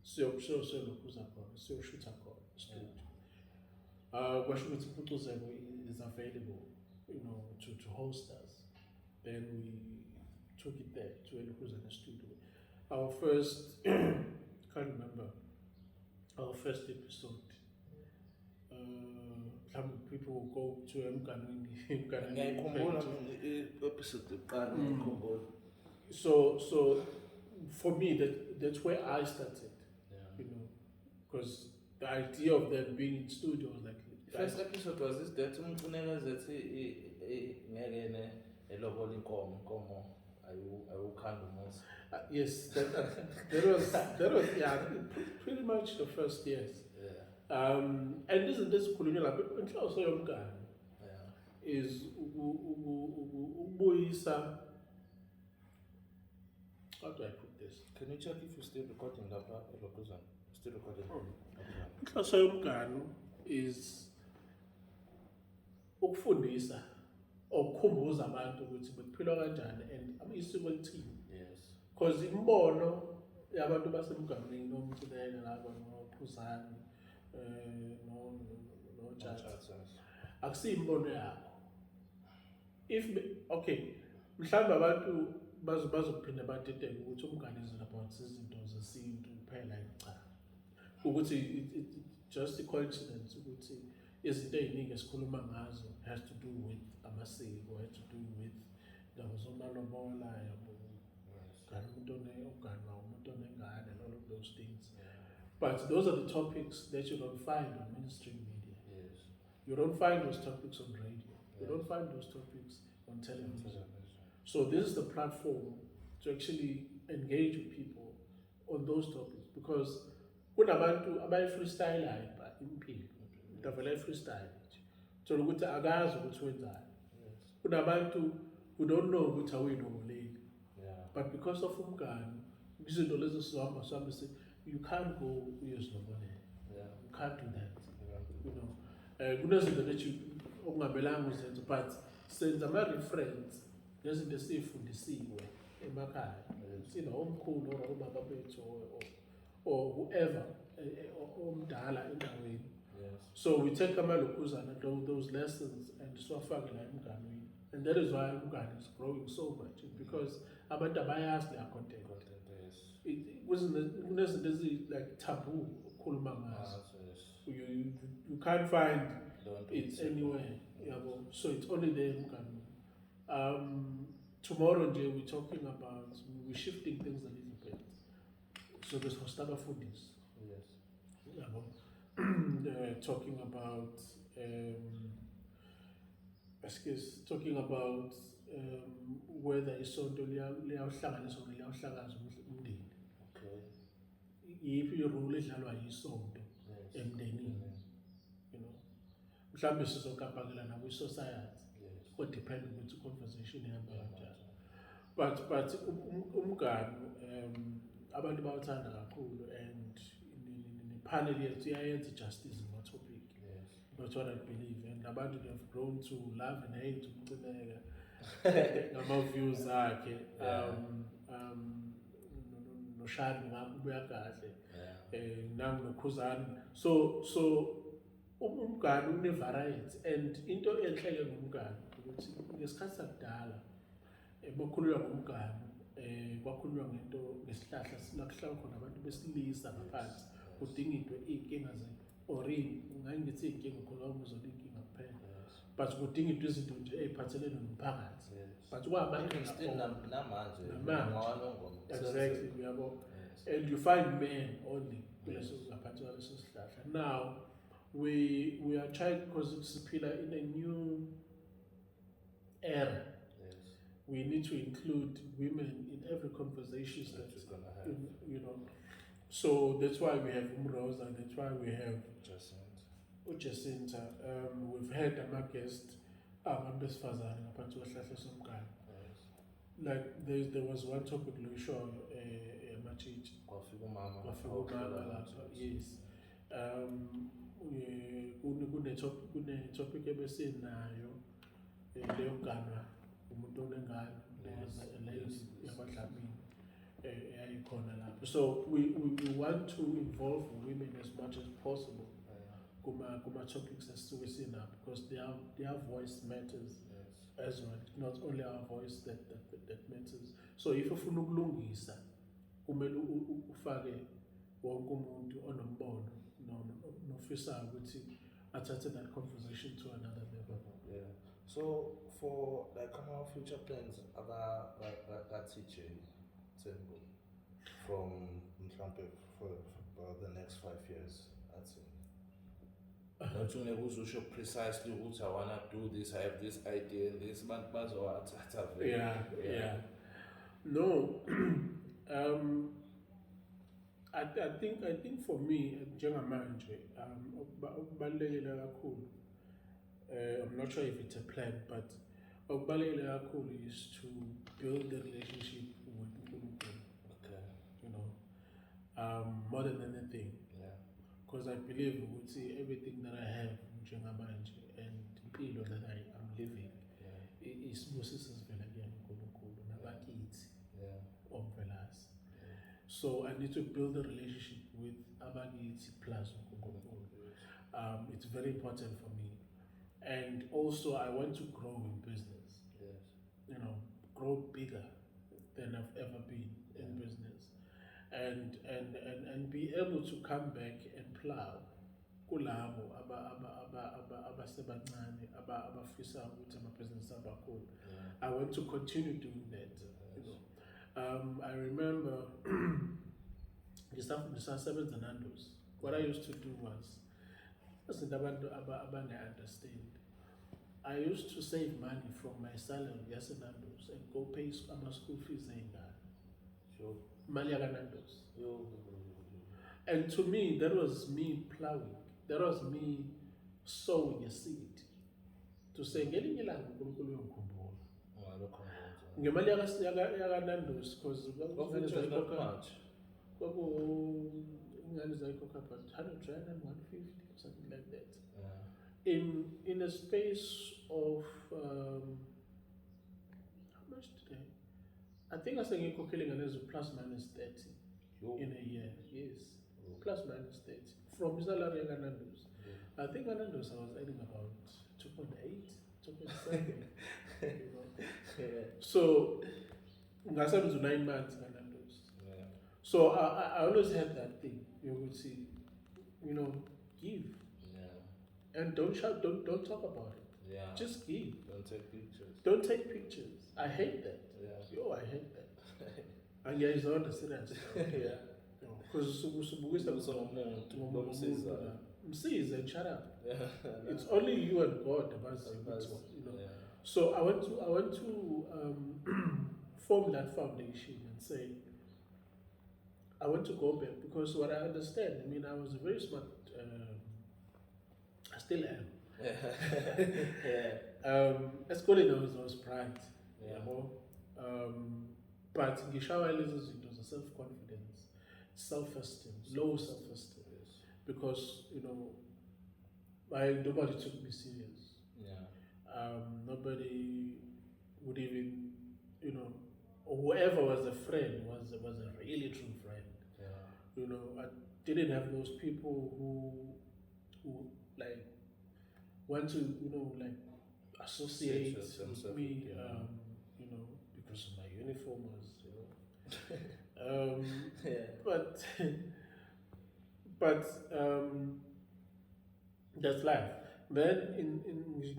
Siyoshootha khona studio. Kwasho ukuthi uPhuthuzeko is available, you know, to host us. Then we took it there to Elukhuzana studio. Our first, can't remember, our first episode. Some people will go to Ngiyayikhumbula episode yokuqala ngiyayikhumbula. So for me that's where I started. Yeah. You know, because the idea of them being in studio was like First episode was this that umfuneka zethi ngeke ne elobola inkomo ayukhanda umuzi. yes, that was yeah, pretty much the first years. Yeah. And this khulunywa lapha inhloso yomngane Yeah. is ubuyisa. How do I put this? Can you check if you're still recording lapha eLokhuzana? Still recording. Inhloso yomngane is ukufundisa ukukhumbuza abantu ukuthi bekuphilwa kanjani and isiko lithini. Yes. Because imbono yabantu basemganwini nomculelo laba nophuzani no chat akusiyimbono yakho. If okay, mhlawumbe abantu bazophinda badedeke ukuthi umngane is about izinto zesintu kuphela cha. Ukuthi it just a coincidence ukuthi izinto eziningi esikhuluma ngazo has to do with amasiko, has to do with ngabazomalobola yabo. And all of those things. But those are the topics that you don't find on mainstream media. Yes. You don't find those topics on radio. You don't find those topics on television. So this is the platform to actually engage with people on those topics because kunabantu abayi-freestyle impilo. Davela freestyle. So ukuthi akazi ukuthi wenzani. Kunabantu who don't know ukuthi awuyinobuleki. But because of umngane, izinto lezi sizohamba sihambe sithi you can't go uyozilobolela. You can't do that. You know, kunezinto that okungamelanga uzenze, but senza ama-reference nezinto esiyifundisiwe emakhaya. Sina omkhulu or ubaba bethu or whoever omdala endaweni. So we take amalokhuzana those lessons and siwafake la emganweni. And that is why umngane is growing so much because abantu abayazi their content. It wasn't like taboo ukukhuluma ngazo. You can't find it anywhere. So it's only there in tomorrow we're talking about, we're shifting things a little bit. So there's Hostaba Foodies. Yes. Talking about whether isonto liyawuhlanganisa or liyawuhlakaza umndeni. Yiphi irole edlalwa yisonto emndenini. You know, mhlawumbe sizokapakela na kwi-society. What depend ukuthi conversation ihamba kanjani. But umngane abantu bawuthanda kakhulu and panel yethu iyayenza justice ngama topic. That's what I believe, and abantu they have grown to love and hate umcineka ngama views akhe. Noshani ngakubuya kahle nami nokhuzani. So umngane une variety and into enhleke ngomngane ukuthi ngesikhathi sakudala emakhululwa ngomngane kwakhulunywa ngento ngesihlahla silakuhlala khona abantu besilisa ngaphansi kudinga into inkinga ori ngangithi inkinga khona umuzwa inkinga kuphela but kudinga into izinto nje eziphathelene nomphakathi but namanje exactly uyabo. And you find men only kuleso ngaphansi kwaleso sihlahla. Now we are trying because it's a pillar in a new era. We need to include women in every conversation that we're gonna have. You know, so that's why we have Umroza, and that's why we have Jacinta. We've had a guest, like there was one topic we show yes, Kune-topic ebesinayo leyo ganwa umuntu onengane, there was a lady yakwaDlamini eyayikhona lapho. So we want to involve women as much as possible kuma topics esisuke sinabo, because their voice matters as well. Not only our voice that matters. So if ufuna ukulungisa kumele ufake wonke umuntu onombono nofisayo ukuthi athathe that conversation to another level. Yeah. So for like our future plans, about TeeJay Mthembu from Mthembu for about the next 5 years, I'd say. Not to negotiate precisely what I wanna do this, I have this idea, this man Yeah. No. I think for me, njengamanje, okubalulekile kakhulu, I'm not sure if it's a plan, but okubalulekile kakhulu is to build the relationship with uNkulunkulu. Okay. You know, more than anything. Yeah. Because I believe everything that I have njengamanje and impilo that I am living is Moses' vela kuyena uNkulunkulu nabakithi omvelazi. So I need to build a relationship with abakithi plus uNkulunkulu. It's very important for me. And also I want to grow in business. Yes. You know, grow bigger than I've ever been in business. And be able to come back and plow kulabo abasebancane abafisa ukuthi amabhizinisi abakhulu. I want to continue doing that. You know. I remember ngisasebenza Nando's. What I used to do was, izinto abantu abange-understand, I used to save money from my salary yaseNando's and go pay ama-school fees ey'ngane. Sure. Mali yaka-Nando's. And to me, that was me plowing. That was me sowing a seed. To say, ngelinye ilanga uNkulunkulu uyongikhumbula. Ngemali yaka-Nando's, because ingane zayikhokha about 100 rand and 150, something like that. In a space of how much today? I think I said ngikhokhele ingane ezo plus minus 30 in a year. Yes. Plus minus 30 from salary yaka-Nando's. I think at-Nando's I was earning about 2.8, 2.7. You know? So ngasebenza 9 months ka-Nando's. So I always had that thing. You would see, you know, give. And don't shout, don't talk about it. Yeah. Just give. Don't take pictures. Don't take pictures. I hate that. Yo, I hate that. And yeah, it's not the serious. Because Msiza and shut up. It's only you and God about you know. So I want to form that foundation and say I want to go back, because what I understand, I mean, I was a very smart. I still am. Esikoleni I was bright. But ngishawa lezi zinto ze self-confidence, self-esteem, low self-esteem. Because, you know, nobody took me serious. Nobody would even, you know, or whoever was a friend was a really true friend. You know, I didn't have those people who like want to, you know, like associate with me, you know, because of my uniform was, you know. But that's life. Then in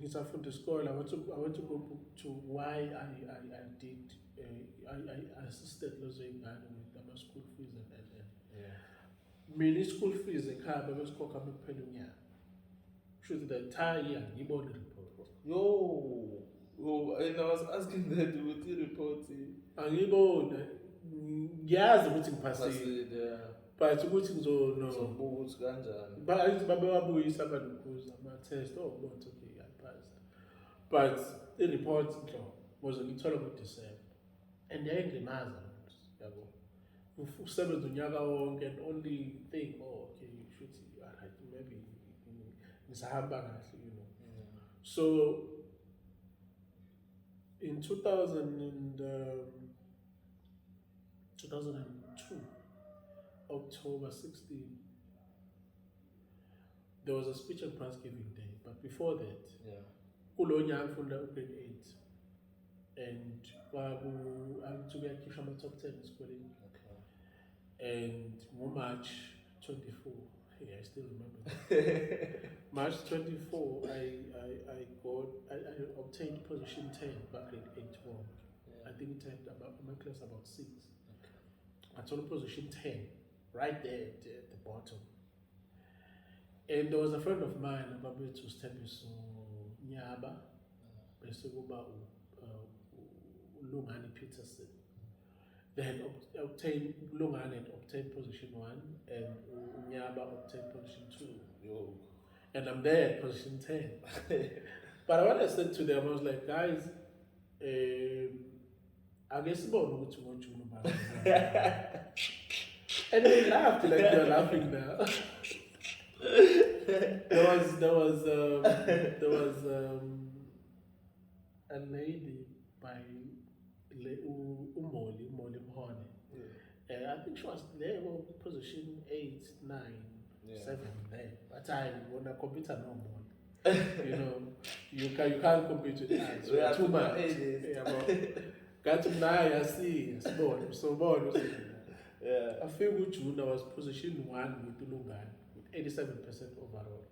Ngisafunda school, I want to go to why I did I assisted Lwazi with my school fees and many school fees ekhaya bebesikhokhwa bekuphela unyaka. Should the entire year ngibone report. And I was asking that with the reporting. Angibone ngiyazi ukuthi ngiphasile. But ukuthi Ukuthi kanjani. babewabuyisa abanikhuza ama-test, not okay, I passed. But the report was ngithola ngoDecember. And yayingilimaza yabo. Usebenza unyaka wonke and only think, okay, you should right, maybe ngisahamba kahle, you know. Mm. So in 2002, October 16, there was a speech and prize giving day. But before that, Yeah. kulo nyaka ngifunda grade 8 and angithi my top 10 esikoleni. Okay. And March 24, yeah, I still remember that. March 24, I obtained position 10 back in 8 form. Yeah. I think it had about my class about 6. Okay. I told position 10, right there at the bottom. And there was a friend of mine, Babethu Stepiso Nyaba, Besekuba Lungani Peterson. They had obtained, Lungan had obtained position 1 and Nyaba obtained position 2. Yo. And I'm there at position 10. But what I said to them, I was like, guys, I guess about what you want to know about. And they laughed like they're laughing now. there was a lady by Umoli Mhone. I think she was there position 8, 9, 7 there. But I on a computer no more. You know, you can't compete with us. We are too much. Got to now see so born. Yeah. I feel which I was position 1 with Lungan with 87% overall.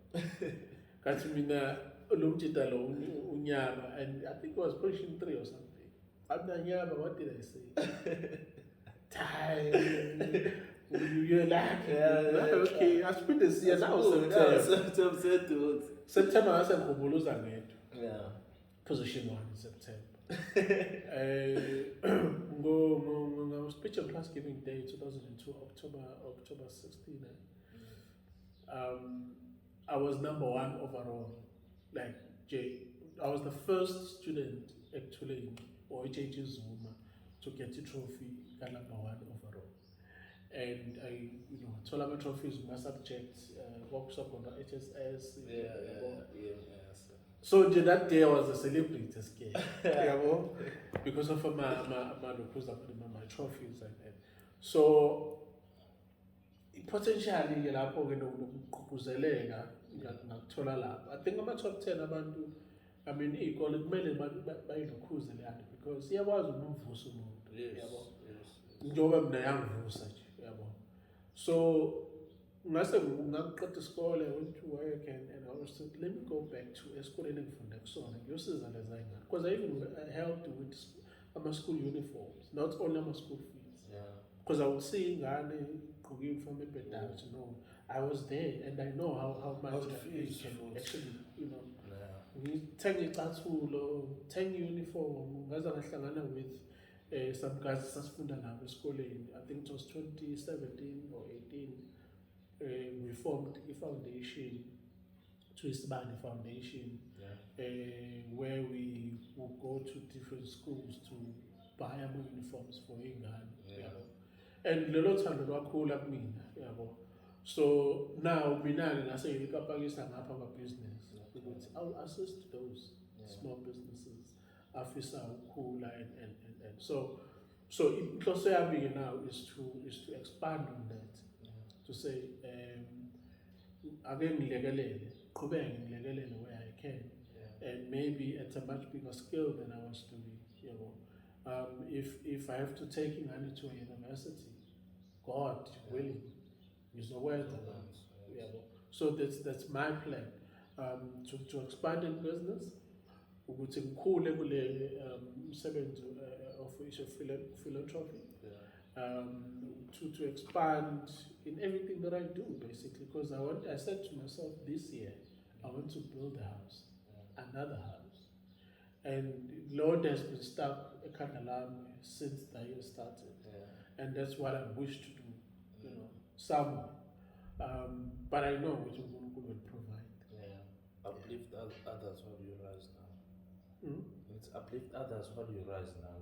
Got to me now Unyama, and I think it was position 3 or something. I'm not Nyama, what did I say? Time. You're lucky. Okay, I spent this year now. September, I said, Yeah. position 1 in September. Go speech and class giving day 2002 October 16. I was number 1 overall. Like I was the first student actually or HH Zuma to get a trophy number 1 overall. And I, told my trophies, my subjects, workshop on the HSS. So that day I was a celebrity scale, because of my trophies and so potentially lapho ke nokugqugquzeleka ngakuthola lapho. I think ama top 10 abantu, I mean iy'kole kumele bayilokhuze le yanto because iyakwazi ukumvusa umuntu, yabo. Njengoba mina yangivusa nje, yabo. So ngase ngakuqeda isikole, I went to work and I was said, let me go back to esikoleni engifunda kusona ngiyosiza leza ingane because I even helped with ama-school uniforms, not only ama-school fees. Because I would see ingane igqoke uniform ebhedayo, I was there and I know how much it can actually, ngithenga icathulo, ngithenga uniform, ngaze ngahlangana with some guys sasifunda nabo esikoleni. I think it was 2017 or 18. We formed a foundation, Twisbani Foundation, where we will go to different schools to buy our uniforms for England. And lelo thando lwakhula kumina, yabo. So now mina ngase ngikapakisa ngapha ama business ukuthi I'll assist those small businesses afisa ukukhula and so inhloso yami now is to expand on that. To say, again, where I can, and maybe at a much bigger scale than I was doing. If I have to take Ingani to a university, God willing, is the word. So that's my plan. To expand in business, ukuthi ngikhule kule umsebenzi of philanthropy. To expand in everything that I do, basically, because I said to myself this year, I want to build a house, another house, and Lord has been stuck a Kandalam since the year started, and that's what I wish to do, somewhere. But I know which one will provide. Uplift others while you rise now. It's uplift others while you rise now.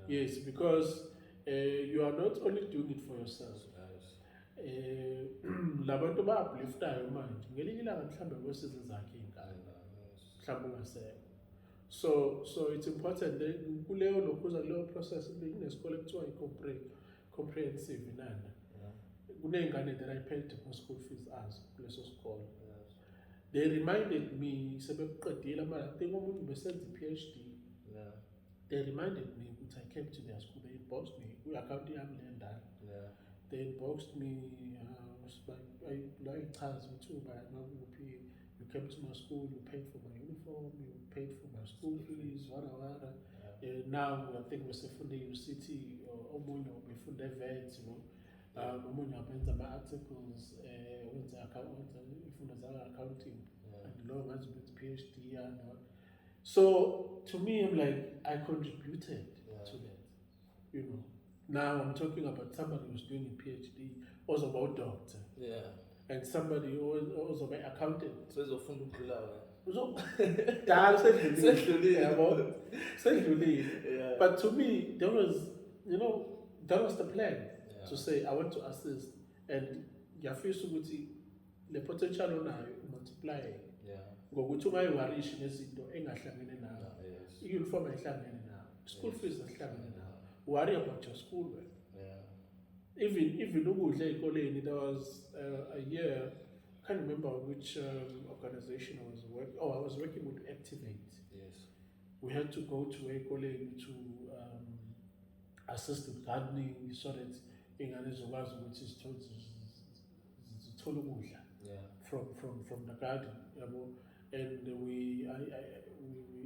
Yes, because you are not only doing it for yourself. labantu ba-upliftayo manje ngelinye ilanga mhlawumbe kwesize zakhe iy'ngane mhlawumbe ungasekho. So it's important that kuleyo lokhuza kuleyo process kunesikole ekuthiwa i-comprehensive inanda. Kuney'ngane that I paid my school fees as kuleso sikole. They reminded me sebekuqedile I think umuntu besenza i-PhD. They reminded me that I came to their school. They inboxed me. We account yami le ndala. They inboxed me. Like tells me too. You came to my school. You paid for my uniform. You paid for my school fees. Wada. Now I think we're from the university. Omunye befunde vet. You know. Omunye abenza ama articles. Wenza ifunda za accounting. And law management PhD and all. So to me, I'm like, I contributed to that, you know. Now I'm talking about somebody who's doing a PhD, also about doctor, and somebody who also about accountant. So it's a fund So but to me, there was, you know, that was the plan to say I want to assist, and Yafisuguti, the potential on multiply. Ngokuthi ungayivarishi nezinto engahlangene nawo. I-uniform ayihlangene nawo. School fees ayihlangene nawo. Worry about your schoolwork. Even ukudla ey'koleni, there was a year, I can't remember which organization I was working. Oh, I was working with Activate. We had to go to ey'koleni to assist with gardening so that ingane zokwazi ukuthi zithole ukudla from the garden, and we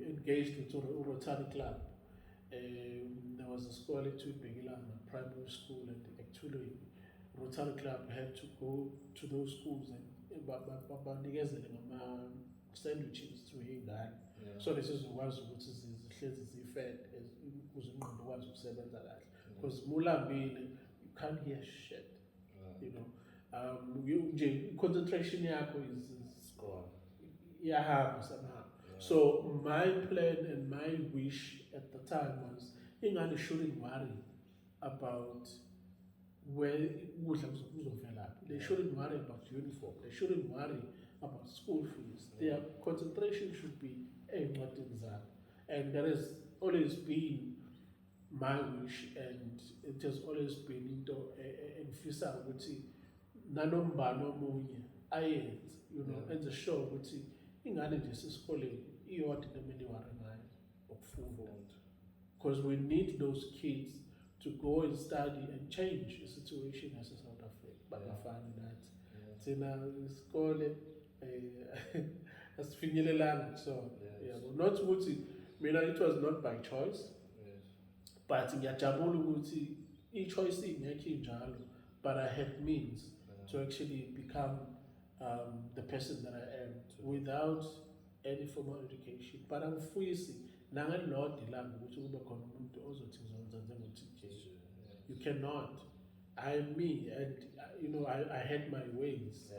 engaged with Rotary Club. There was a school at Begilana primary school, and actually Rotary Club had to go to those schools and banikezele ngama-sandwiches to iy'ngane. So this is ukwazi ukuthi zihlezi zi-fed ukuze ingqondo ukwazi ukusebenza kahle. Because mulambile, you can't hear shit, you know. Concentration yakho is gone. Somehow. So my plan and my wish at the time was ingane shouldn't worry about where they shouldn't worry about uniform. They shouldn't worry about school fees. Their concentration should be and there has always been my wish, and it has always been into enfisa ukuthi nanombani omunye ayenze, you know, enze sure ukuthi ingane nje sesikoleni iyodwa nemele worry ngayo ukufunda, because we need those kids to go and study and change the situation as a South Africa. Bangafani nathi thina isikole asifinyelelanga so not ukuthi mina it was not by choice, but ngiyajabula ukuthi i-choice ingekho injalo, but I had means to actually become the person that I am without any formal education. But I'm freezing. You cannot. I am me, and you know I had my ways.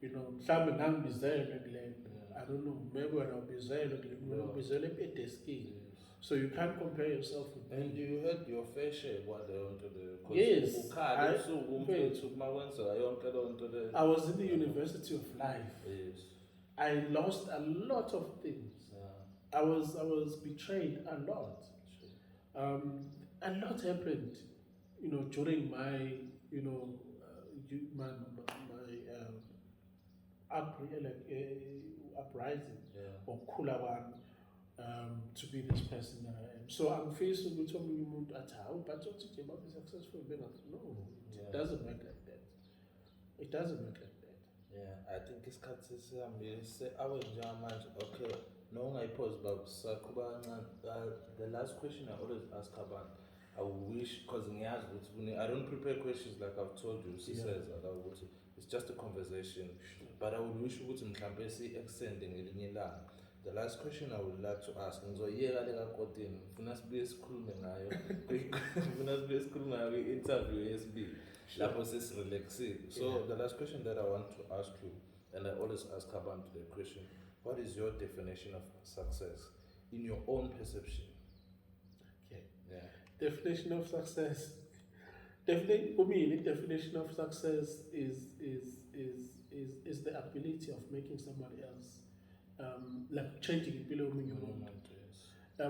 You know, I don't know. Maybe when I'll be there, so you can't compare yourself with and me. you had your fair share what they wanted to. Yes, I was in the University of Life. Yes. I lost a lot of things. I was betrayed a lot. A lot happened, you know, during my, you know, my uprising or kulawan, to be this person that I am. So I'm faced with something at how, but don't you about be successful? No, it doesn't work like that. It doesn't work like that. Yeah, I think it's cut to say I was German. Okay, no, I pause, but the last question I always ask about, I wish, because I don't prepare questions like I've told you. She says that it's just a conversation, but I would wish you would extending it. The last question I would like to ask is interview SB. So the last question that I want to ask you, and I always ask about the question, what is your definition of success in your own perception? Okay. Yeah. Definition of success. Definitely, for me, the definition of success is the ability of making somebody else, like changing people whom you want. I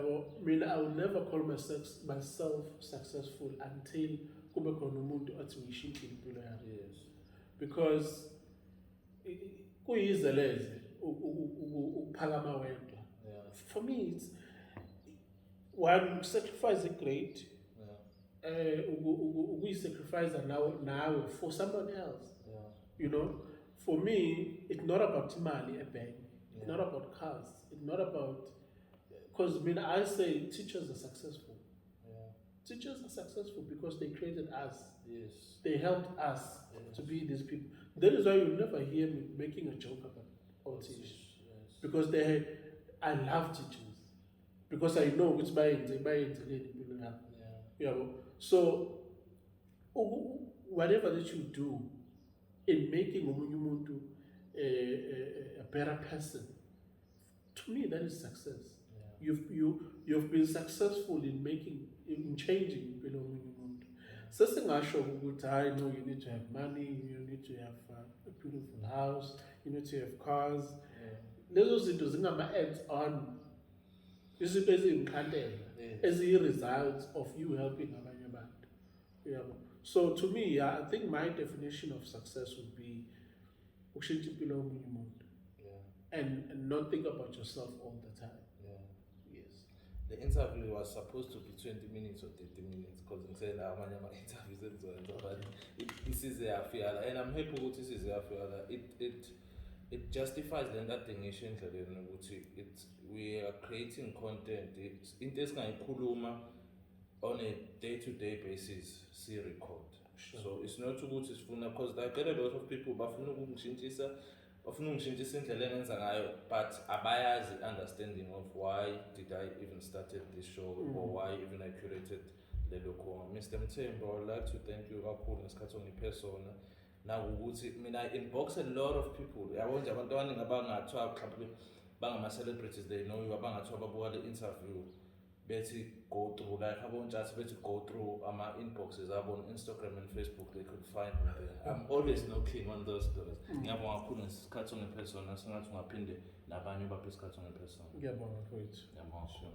mean, I will never call myself successful until kube khona umuntu athi ngishintshile impilo yami. Yes. Because kuyize leze ukuphakama wedwa. Yeah. For me, it's one sacrifice is great. We sacrifice now for someone else. Yeah. You know, for me, it's not about mali a bank. It's not about cars. It's not about, because I mean, I say teachers are successful. Yeah. Teachers are successful because they created us. Yes. They helped us Yes. to be these people. That is why you never hear me making a joke about teachers. Yes. Because I love teachers. Because I know which by Yeah. so whatever that you do in making umuntu a better person, to me that is success. Yeah. You've been successful in changing impilo yomunye umuntu. Sesingasho ukuthi I know you need to have money, you need to have a beautiful house, you need to have cars. Lezo zinto zingama ads on izinto eziyimkhandela eziyi-results of you helping abanye abantu. Yabo. So to me, yeah, I think my definition of success would be ukushintsha impilo yomunye umuntu. And not think about yourself all the time. Yeah. Yes. The interview was supposed to be 20 minutes or 30 minutes because I'm saying that my interviews and so on. But this is a fear, and I'm happy with this is a fear. It justifies the definition that we are creating content. It's interesting on a day-to-day basis. See record. Sure. So it's not too good to because I get a lot of people but abayazi understanding of why did I even started this show or why even I curated Leloko. Mr. Mthembu, I would like to thank you kakhulu ngesikhathi ongipesona. Now ukuthi mina inbox a lot of people. Yabona nje abantu abaningi abangathiwa mhlawumbe bangama celebrities they know you abangathiwa babuka le interview bethi go through like abontshathi bethi go through ama inboxes abo on Instagram and Facebook they could find me there. I'm always knocking on those doors. Ngiyabonga kakhulu ngesikhathi ongipesona singathi ungaphinde nabanye baphe isikhathi ongipesona. Ngiyabonga mfowethu. Ngiyabonga kakhulu.